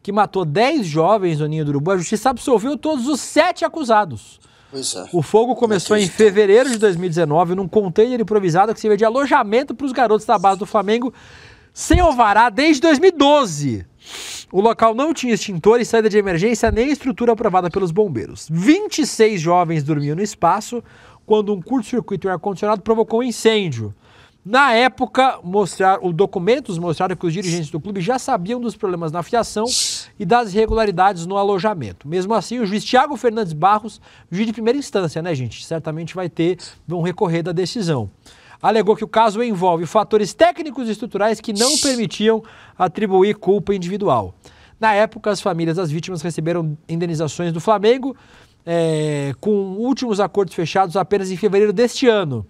que matou 10 jovens no Ninho do Urubu, a justiça absolveu todos os 7 acusados. O fogo começou em fevereiro de 2019 num container improvisado que servia de alojamento para os garotos da base do Flamengo sem alvará desde 2012. O local não tinha extintor e saída de emergência nem estrutura aprovada pelos bombeiros. 26 jovens dormiam no espaço quando um curto-circuito e um ar-condicionado provocou um incêndio. Na época, documentos mostraram que os dirigentes do clube já sabiam dos problemas na fiação e das irregularidades no alojamento. Mesmo assim, o juiz Thiago Fernandes Barros, juiz de primeira instância, né, gente? Certamente vão recorrer da decisão. Alegou que o caso envolve fatores técnicos e estruturais que não permitiam atribuir culpa individual. Na época, as famílias das vítimas receberam indenizações do Flamengo, com últimos acordos fechados apenas em fevereiro deste ano.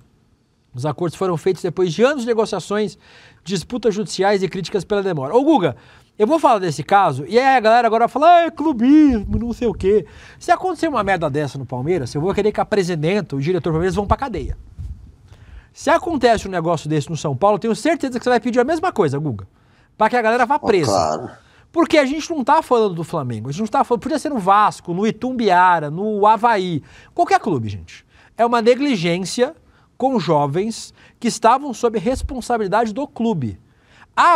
Os acordos foram feitos depois de anos de negociações, disputas judiciais e críticas pela demora. Ô, Guga, eu vou falar desse caso, e aí a galera agora fala, clubismo, não sei o quê. Se acontecer uma merda dessa no Palmeiras, eu vou querer que a presidenta, o diretor do Palmeiras vão pra cadeia. Se acontece um negócio desse no São Paulo, eu tenho certeza que você vai pedir a mesma coisa, Guga, pra que a galera vá presa. Claro. Porque a gente não tá falando do Flamengo, a gente não tá falando, podia ser no Vasco, no Itumbiara, no Avaí, qualquer clube, gente. É uma negligência com jovens que estavam sob responsabilidade do clube.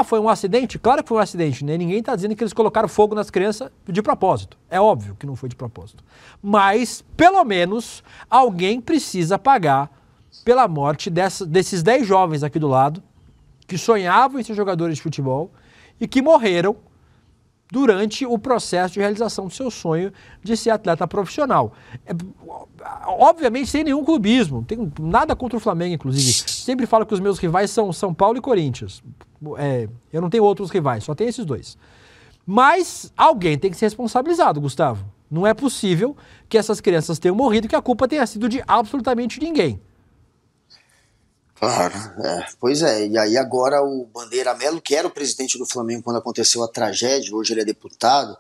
Foi um acidente? Claro que foi um acidente, né? Ninguém está dizendo que eles colocaram fogo nas crianças de propósito. É óbvio que não foi de propósito. Mas, pelo menos, alguém precisa pagar pela morte desses 10 jovens aqui do lado, que sonhavam em ser jogadores de futebol e que morreram durante o processo de realização do seu sonho de ser atleta profissional. Obviamente sem nenhum clubismo, não tenho nada contra o Flamengo, inclusive. Sempre falo que os meus rivais são São Paulo e Corinthians. Eu não tenho outros rivais, só tenho esses dois. Mas alguém tem que ser responsabilizado, Gustavo. Não é possível que essas crianças tenham morrido e que a culpa tenha sido de absolutamente ninguém. Claro, pois é. E aí agora o Bandeira Melo, que era o presidente do Flamengo quando aconteceu a tragédia, hoje ele é deputado,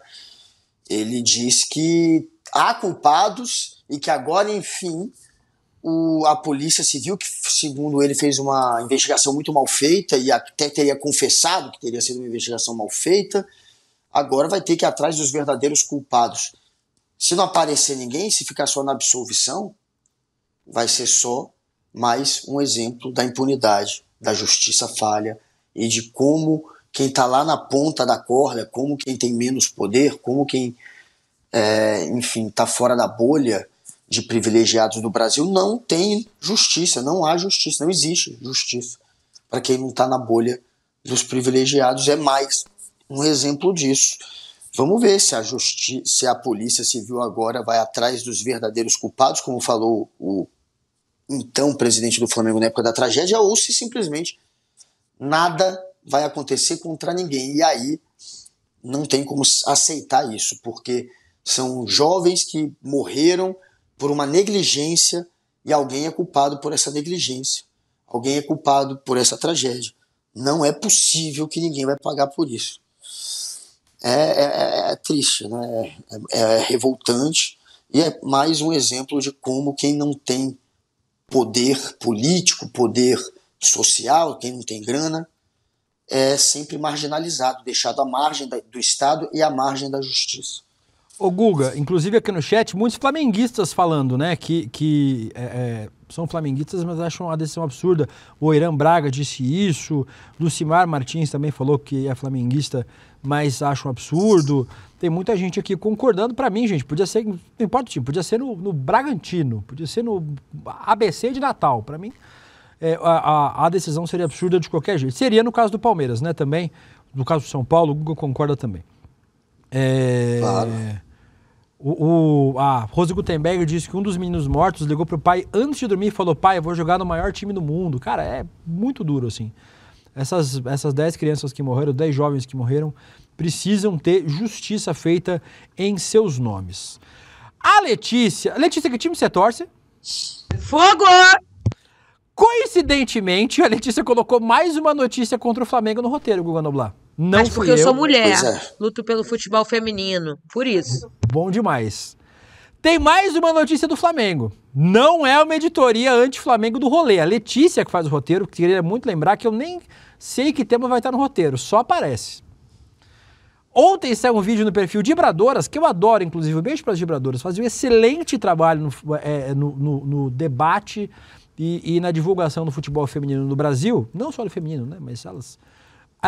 ele disse que há culpados e que agora, enfim, a Polícia Civil, que segundo ele fez uma investigação muito mal feita e até teria confessado que teria sido uma investigação mal feita, agora vai ter que ir atrás dos verdadeiros culpados. Se não aparecer ninguém, se ficar só na absolvição, vai ser só mais um exemplo da impunidade, da justiça falha e de como quem está lá na ponta da corda, como quem tem menos poder, como quem, enfim, está fora da bolha de privilegiados do Brasil, não tem justiça, não há justiça, não existe justiça. Para quem não está na bolha dos privilegiados, é mais um exemplo disso. Vamos ver se a Polícia Civil agora vai atrás dos verdadeiros culpados, como falou o então presidente do Flamengo na época da tragédia, ou se simplesmente nada vai acontecer contra ninguém. E aí não tem como aceitar isso, porque são jovens que morreram por uma negligência e alguém é culpado por essa negligência. Alguém é culpado por essa tragédia. Não é possível que ninguém vai pagar por isso. É triste, né? É revoltante e é mais um exemplo de como quem não tem poder político, poder social, quem não tem grana, é sempre marginalizado, deixado à margem do Estado e à margem da justiça. Ô Guga, inclusive aqui no chat, muitos flamenguistas falando, né, que são flamenguistas, mas acham a decisão absurda. O Irã Braga disse isso, Lucimar Martins também falou que é flamenguista, mas acha um absurdo. Tem muita gente aqui concordando. Pra mim, gente, podia ser, não importa o time, podia ser no Bragantino, podia ser no ABC de Natal. Pra mim, a decisão seria absurda de qualquer jeito. Seria no caso do Palmeiras, né, também. No caso do São Paulo, o Guga concorda também. Claro. A Rose Gutenberg disse que um dos meninos mortos ligou pro pai antes de dormir e falou: pai, eu vou jogar no maior time do mundo. Cara, é muito duro, assim. Essas 10 crianças que morreram, 10 jovens que morreram, precisam ter justiça feita em seus nomes. A Letícia, que time você torce? Fogo! Coincidentemente, a Letícia colocou mais uma notícia contra o Flamengo no roteiro, Guga Noblar. Não mas porque eu sou mulher, luto pelo futebol feminino, por isso. Bom demais. Tem mais uma notícia do Flamengo. Não é uma editoria anti-Flamengo do rolê. A Letícia que faz o roteiro, queria muito lembrar que eu nem sei que tema vai estar no roteiro, só aparece. Ontem saiu um vídeo no perfil Dibradoras, que eu adoro, inclusive, um beijo para as Dibradoras, fazem um excelente trabalho no debate e na divulgação do futebol feminino no Brasil, não só do feminino, né, mas elas...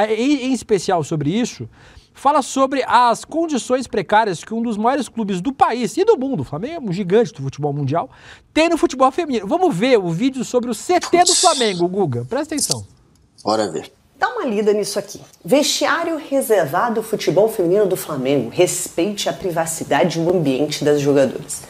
Em especial sobre isso, fala sobre as condições precárias que um dos maiores clubes do país e do mundo, o Flamengo é um gigante do futebol mundial, tem no futebol feminino. Vamos ver o vídeo sobre o CT do Flamengo, Guga. Presta atenção. Bora ver. Dá uma lida nisso aqui. Vestiário reservado ao futebol feminino do Flamengo. Respeite a privacidade e o ambiente das jogadoras.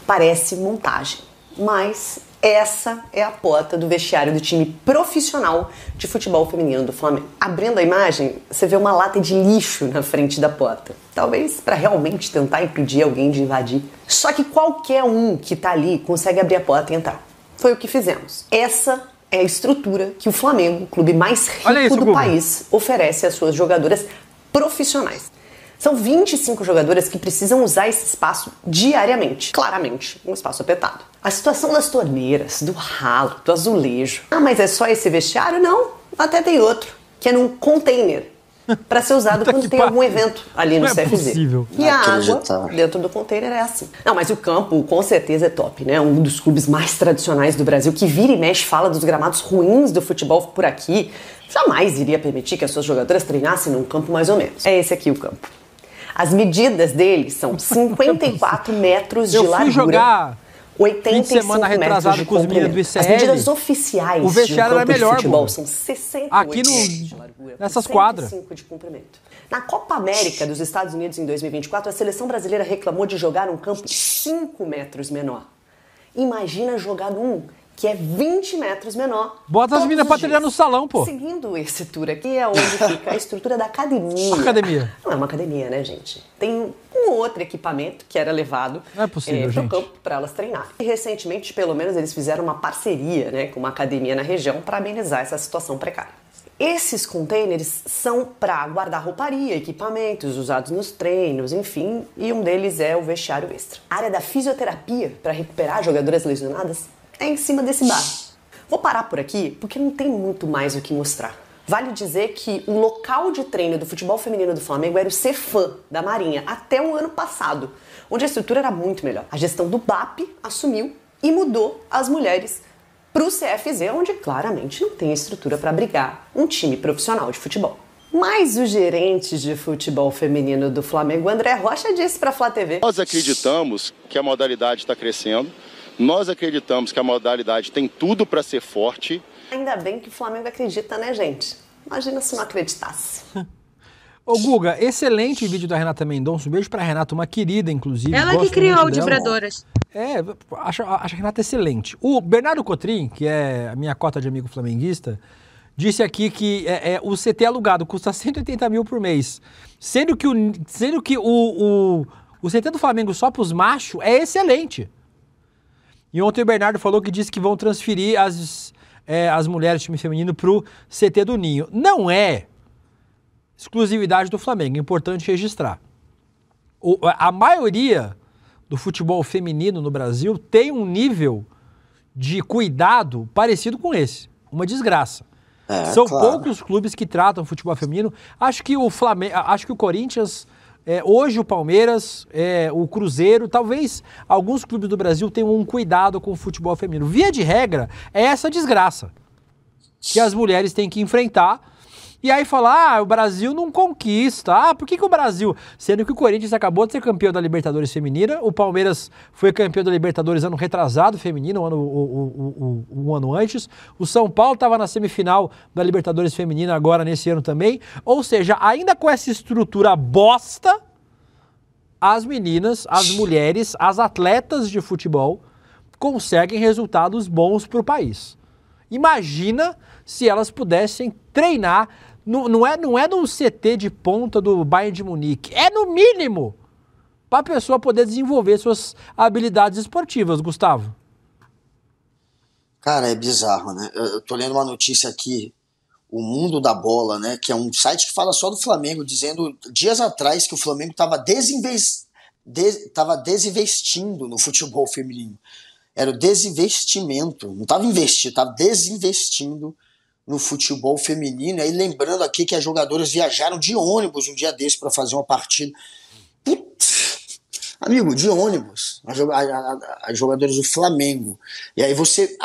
Parece montagem, mas... essa é a porta do vestiário do time profissional de futebol feminino do Flamengo. Abrindo a imagem, você vê uma lata de lixo na frente da porta. Talvez para realmente tentar impedir alguém de invadir. Só que qualquer um que tá ali consegue abrir a porta e entrar. Foi o que fizemos. Essa é a estrutura que o Flamengo, o clube mais rico do país, oferece às suas jogadoras profissionais. São 25 jogadoras que precisam usar esse espaço diariamente. Claramente, um espaço apertado. A situação das torneiras, do ralo, do azulejo. Ah, mas é só esse vestiário? Não, até tem outro, que é num container, para ser usado quando tem algum evento ali no CFZ. E a água dentro do container é assim. Não, mas o campo com certeza é top, né? Um dos clubes mais tradicionais do Brasil, que vira e mexe fala dos gramados ruins do futebol por aqui. Jamais iria permitir que as suas jogadoras treinassem num campo mais ou menos. É esse aqui o campo. As medidas dele são 54 metros de largura, jogar 85 metros de comprimento. As medidas oficiais o vestiário de um campo melhor, de futebol são 68 metros de largura, nessas quadras. 105 de comprimento. Na Copa América dos Estados Unidos em 2024, a seleção brasileira reclamou de jogar num campo 5 metros menor. Imagina jogar num que é 20 metros menor. Bota as meninas pra treinar no salão, pô. Seguindo esse tour aqui é onde fica a estrutura da academia. Academia. Não é uma academia, né, gente? Tem um outro equipamento que era levado pro campo para elas treinarem. E recentemente, pelo menos, eles fizeram uma parceria, né, com uma academia na região para amenizar essa situação precária. Esses containers são para guardar rouparia, equipamentos usados nos treinos, enfim, e um deles é o vestiário extra. A área da fisioterapia para recuperar jogadoras lesionadas é em cima desse bar. Vou parar por aqui porque não tem muito mais o que mostrar. Vale dizer que o local de treino do futebol feminino do Flamengo era o Cefam, da Marinha, até o ano passado, onde a estrutura era muito melhor. A gestão do BAP assumiu e mudou as mulheres para o CFZ, onde claramente não tem estrutura para abrigar um time profissional de futebol. Mas o gerente de futebol feminino do Flamengo, André Rocha, disse para a Flá TV: nós acreditamos que a modalidade está crescendo, nós acreditamos que a modalidade tem tudo para ser forte. Ainda bem que o Flamengo acredita, né, gente? Imagina se não acreditasse. Ô, Guga, excelente vídeo da Renata Mendonça. Um beijo pra Renata, uma querida, inclusive. Ela que criou o Vibradoras. Acho a Renata excelente. O Bernardo Cotrim, que é a minha cota de amigo flamenguista, disse aqui que o CT alugado custa 180 mil por mês. Sendo que o CT do Flamengo só pros machos é excelente. E ontem o Bernardo falou que disse que vão transferir as mulheres do time feminino pro CT do Ninho. Não é exclusividade do Flamengo, é importante registrar. A maioria do futebol feminino no Brasil tem um nível de cuidado parecido com esse. Uma desgraça. São poucos clubes que tratam futebol feminino. Acho que o Flamengo, acho que o Corinthians, hoje o Palmeiras, o Cruzeiro, talvez alguns clubes do Brasil tenham um cuidado com o futebol feminino. Via de regra, é essa desgraça que as mulheres têm que enfrentar. E aí falar, o Brasil não conquista. Por que o Brasil? Sendo que o Corinthians acabou de ser campeão da Libertadores feminina, o Palmeiras foi campeão da Libertadores ano retrasado feminino, um ano antes. O São Paulo estava na semifinal da Libertadores feminina agora nesse ano também. Ou seja, ainda com essa estrutura bosta, as meninas, as mulheres, as atletas de futebol conseguem resultados bons para o país. Imagina se elas pudessem treinar. Não é no CT de ponta do Bayern de Munique. É no mínimo para a pessoa poder desenvolver suas habilidades esportivas, Gustavo. Cara, é bizarro, né? Eu tô lendo uma notícia aqui, o Mundo da Bola, né? Que é um site que fala só do Flamengo, dizendo dias atrás que o Flamengo estava desinvestindo no futebol feminino. Era o desinvestimento. Não estava investindo, estava desinvestindo no futebol feminino. Aí lembrando aqui que as jogadoras viajaram de ônibus um dia desse para fazer uma partida. Putz, amigo, de ônibus. As jogadoras do Flamengo. E aí você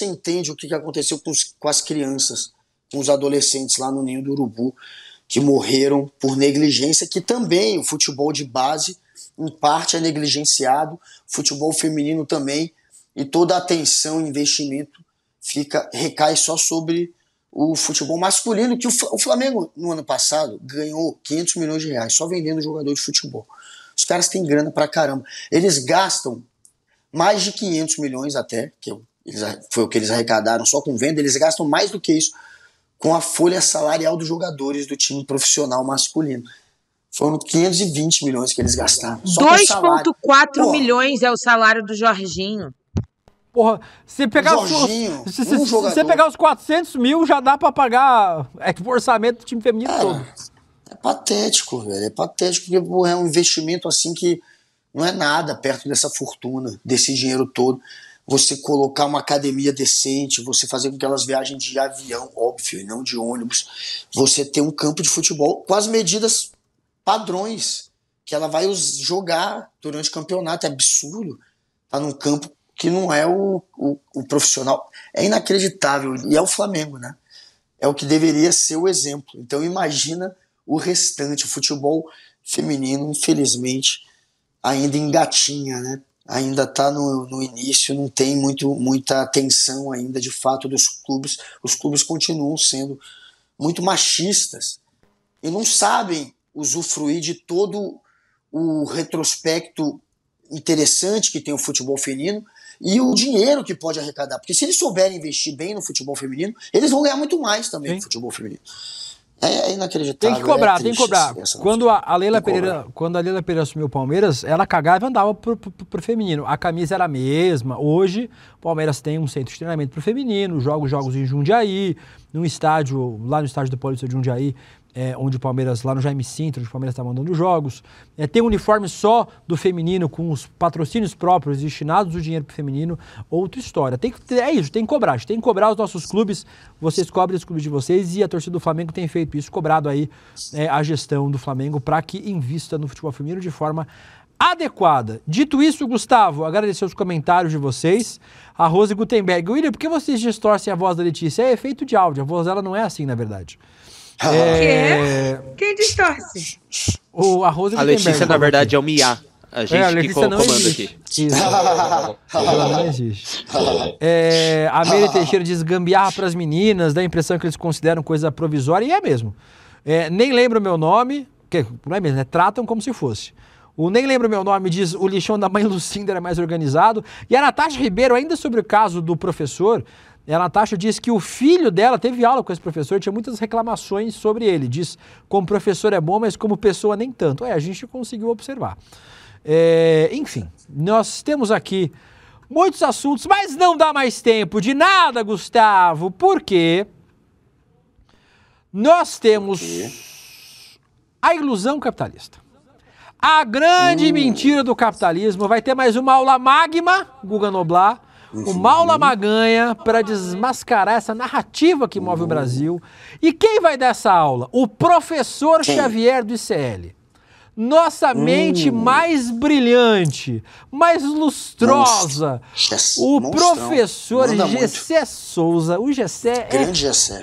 entende o que aconteceu com as crianças, com os adolescentes lá no Ninho do Urubu, que morreram por negligência, que também o futebol de base, em parte, é negligenciado, futebol feminino também, e toda a atenção e investimento recai só sobre o futebol masculino, que o Flamengo, no ano passado, ganhou 500 milhões de reais só vendendo jogador de futebol. Os caras têm grana pra caramba. Eles gastam mais de 500 milhões até, foi o que eles arrecadaram só com venda, eles gastam mais do que isso com a folha salarial dos jogadores do time profissional masculino. Foram 520 milhões que eles gastaram. 2,4 milhões é o salário do Jorginho. Porra, se pegar os 400 mil, já dá pra pagar o orçamento do time feminino todo. É patético, velho. É patético, porque é um investimento assim que não é nada perto dessa fortuna, desse dinheiro todo. Você colocar uma academia decente, você fazer com que elas viajem de avião, óbvio, e não de ônibus. Você ter um campo de futebol com as medidas padrões que ela vai jogar durante o campeonato. É absurdo. Tá num campo que não é o profissional. É inacreditável. E é o Flamengo, né? É o que deveria ser o exemplo. Então imagina o restante. O futebol feminino, infelizmente, ainda engatinha, né? Ainda está no início, não tem muita atenção ainda, de fato, dos clubes. Os clubes continuam sendo muito machistas e não sabem usufruir de todo o retrospecto interessante que tem o futebol feminino e o dinheiro que pode arrecadar. Porque se eles souberem investir bem no futebol feminino, eles vão ganhar muito mais também no futebol feminino. É inacreditável. Tem que cobrar, tem que cobrar. Quando a Leila Pereira assumiu o Palmeiras, ela cagava e andava pro feminino. A camisa era a mesma. Hoje, o Palmeiras tem um centro de treinamento pro feminino, joga jogos em Jundiaí, num estádio, lá no estádio do Paulista de Jundiaí, onde o Palmeiras, lá no Jaime Sintra, onde o Palmeiras está mandando jogos. Tem um uniforme só do feminino, com os patrocínios próprios destinados do dinheiro pro feminino. Outra história. É isso, tem que cobrar. A gente tem que cobrar os nossos clubes. Vocês cobrem os clubes de vocês, e a torcida do Flamengo tem feito isso, cobrado aí a gestão do Flamengo para que invista no futebol feminino de forma adequada. Dito isso, Gustavo, agradecer os comentários de vocês. A Rose Gutenberg. William, por que vocês distorcem a voz da Letícia? É efeito de áudio. A voz dela não é assim, na verdade. Quem distorce? A Rose A Letícia, na verdade, é o Mia. A gente que comanda aqui. Isso. Ela não existe. A Meire Teixeira diz gambiarra para as meninas, dá a impressão que eles consideram coisa provisória, e é mesmo. Nem lembro o meu nome, que não é mesmo, tratam como se fosse. O Nem Lembro o Meu Nome diz o lixão da mãe Lucinda era mais organizado. E a Natasha Ribeiro, ainda sobre o caso do professor, a Natasha diz que o filho dela teve aula com esse professor, tinha muitas reclamações sobre ele. Diz como professor é bom, mas como pessoa nem tanto. A gente conseguiu observar. Enfim, nós temos aqui muitos assuntos, mas não dá mais tempo de nada, Gustavo, porque nós temos a ilusão capitalista. A grande mentira do capitalismo. Vai ter mais uma aula magma, Guga Noblar, uma aula maganha para desmascarar essa narrativa que move o Brasil. E quem vai dar essa aula? O professor Xavier do ICL. Nossa mente mais brilhante, mais lustrosa. O professor Gessé Souza. O Gessé é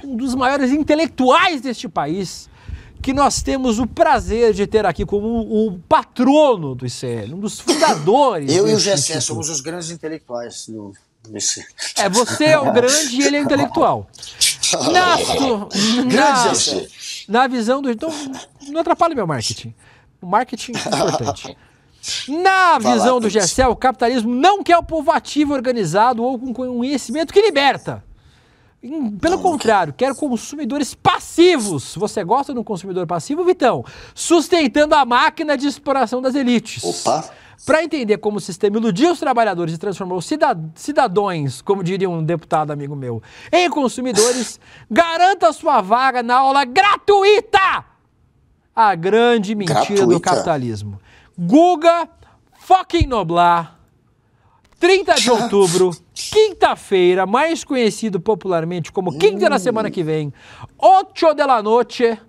um dos maiores intelectuais deste país, que nós temos o prazer de ter aqui como o patrono do ICL, um dos fundadores. Eu e o Gessé somos os grandes intelectuais do ICL. Você é o grande e ele é o intelectual. Na visão do... Então, não atrapalhe meu marketing. O marketing é importante. Na visão do Gessé, o capitalismo não quer o povo ativo, organizado ou com conhecimento que liberta. Pelo contrário, quer consumidores passivos. Você gosta de um consumidor passivo, Vitão? Sustentando a máquina de exploração das elites. Para entender como o sistema iludiu os trabalhadores e transformou cidadãos, como diria um deputado amigo meu, em consumidores, garanta sua vaga na aula gratuita. A grande mentira do capitalismo. Guga fucking Noblar. 30 de outubro, quinta-feira, mais conhecido popularmente como quinta da semana que vem, 8 da noite,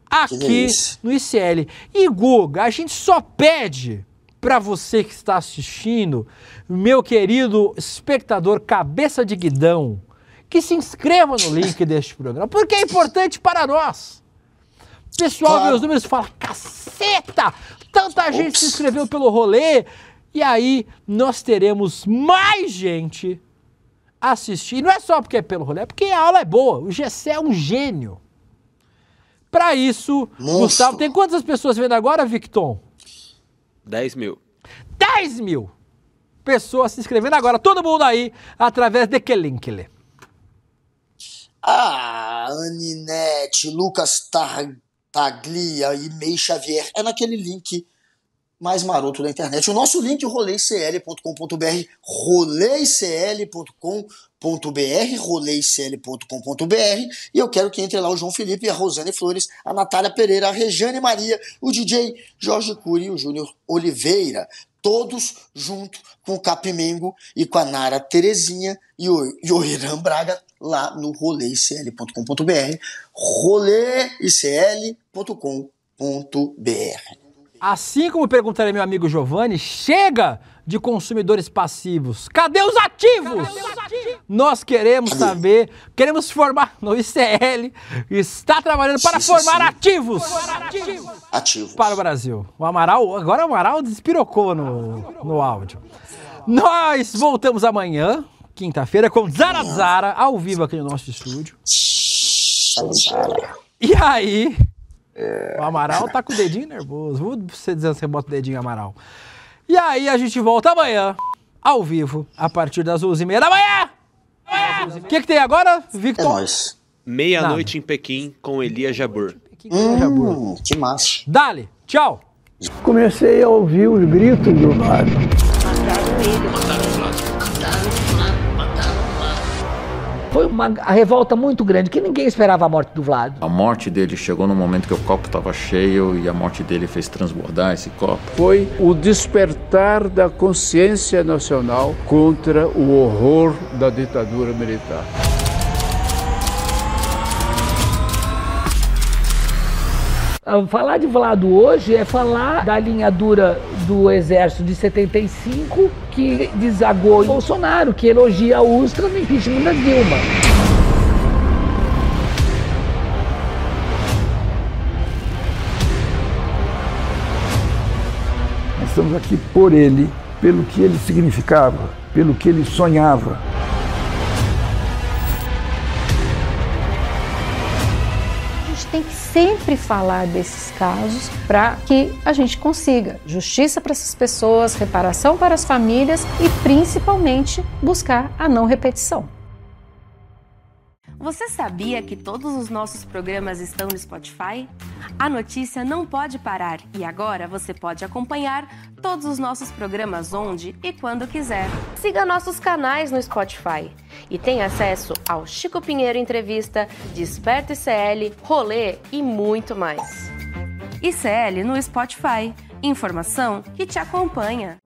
aqui no ICL. E Guga, a gente só pede para você que está assistindo, meu querido espectador cabeça de guidão, que se inscreva no link deste programa, porque é importante para nós. O pessoal vê os números e fala, caceta, tanta gente se inscreveu pelo rolê. E aí nós teremos mais gente assistir. Não é só porque é pelo rolê, é porque a aula é boa. O Gessé é um gênio. Para isso, Gustavo, tem quantas pessoas vendo agora, Victon? 10 mil. 10 mil pessoas se inscrevendo agora. Todo mundo aí, através de que link, Lê? Aninete, Lucas Taglia e Mei Xavier. É naquele link mais maroto da internet. O nosso link, roleicl.com.br, roleicl.com.br, e eu quero que entre lá o João Felipe, a Rosane Flores, a Natália Pereira, a Rejane Maria, o DJ Jorge Cury e o Júnior Oliveira, todos junto com o Capimengo e com a Nara Terezinha e o Irã Braga lá no roleicl.com.br, roleicl.com.br. Assim como perguntaria meu amigo Giovanni, chega de consumidores passivos. Cadê os ativos? Nós queremos saber, queremos formar no ICL, está trabalhando para formar ativos para o Brasil. O Amaral, agora o Amaral despirocou no áudio. Nós voltamos amanhã, quinta-feira, com Zara Zara, ao vivo aqui no nosso estúdio. E aí... O Amaral tá com o dedinho nervoso. Vou você dizendo que você bota o dedinho, Amaral. E aí a gente volta amanhã ao vivo, a partir das 11h30 da manhã. O que tem agora, Victor? É nóis. Meia-noite em Pequim com Elia Jabbour. Que massa. Dale, tchau. Comecei a ouvir os gritos do Vlad. Foi uma revolta muito grande, que ninguém esperava a morte do Vlad. A morte dele chegou no momento que o copo estava cheio e a morte dele fez transbordar esse copo. Foi o despertar da consciência nacional contra o horror da ditadura militar. Falar de Vlado hoje é falar da linha dura do Exército de 75, que desagou em Bolsonaro, que elogia a Ustra no impeachment da Dilma. Nós estamos aqui por ele, pelo que ele significava, pelo que ele sonhava. Tem que sempre falar desses casos para que a gente consiga justiça para essas pessoas, reparação para as famílias e principalmente buscar a não repetição. Você sabia que todos os nossos programas estão no Spotify? A notícia não pode parar e agora você pode acompanhar todos os nossos programas onde e quando quiser. Siga nossos canais no Spotify e tenha acesso ao Chico Pinheiro Entrevista, Desperta ICL, Rolê e muito mais. ICL no Spotify. Informação que te acompanha.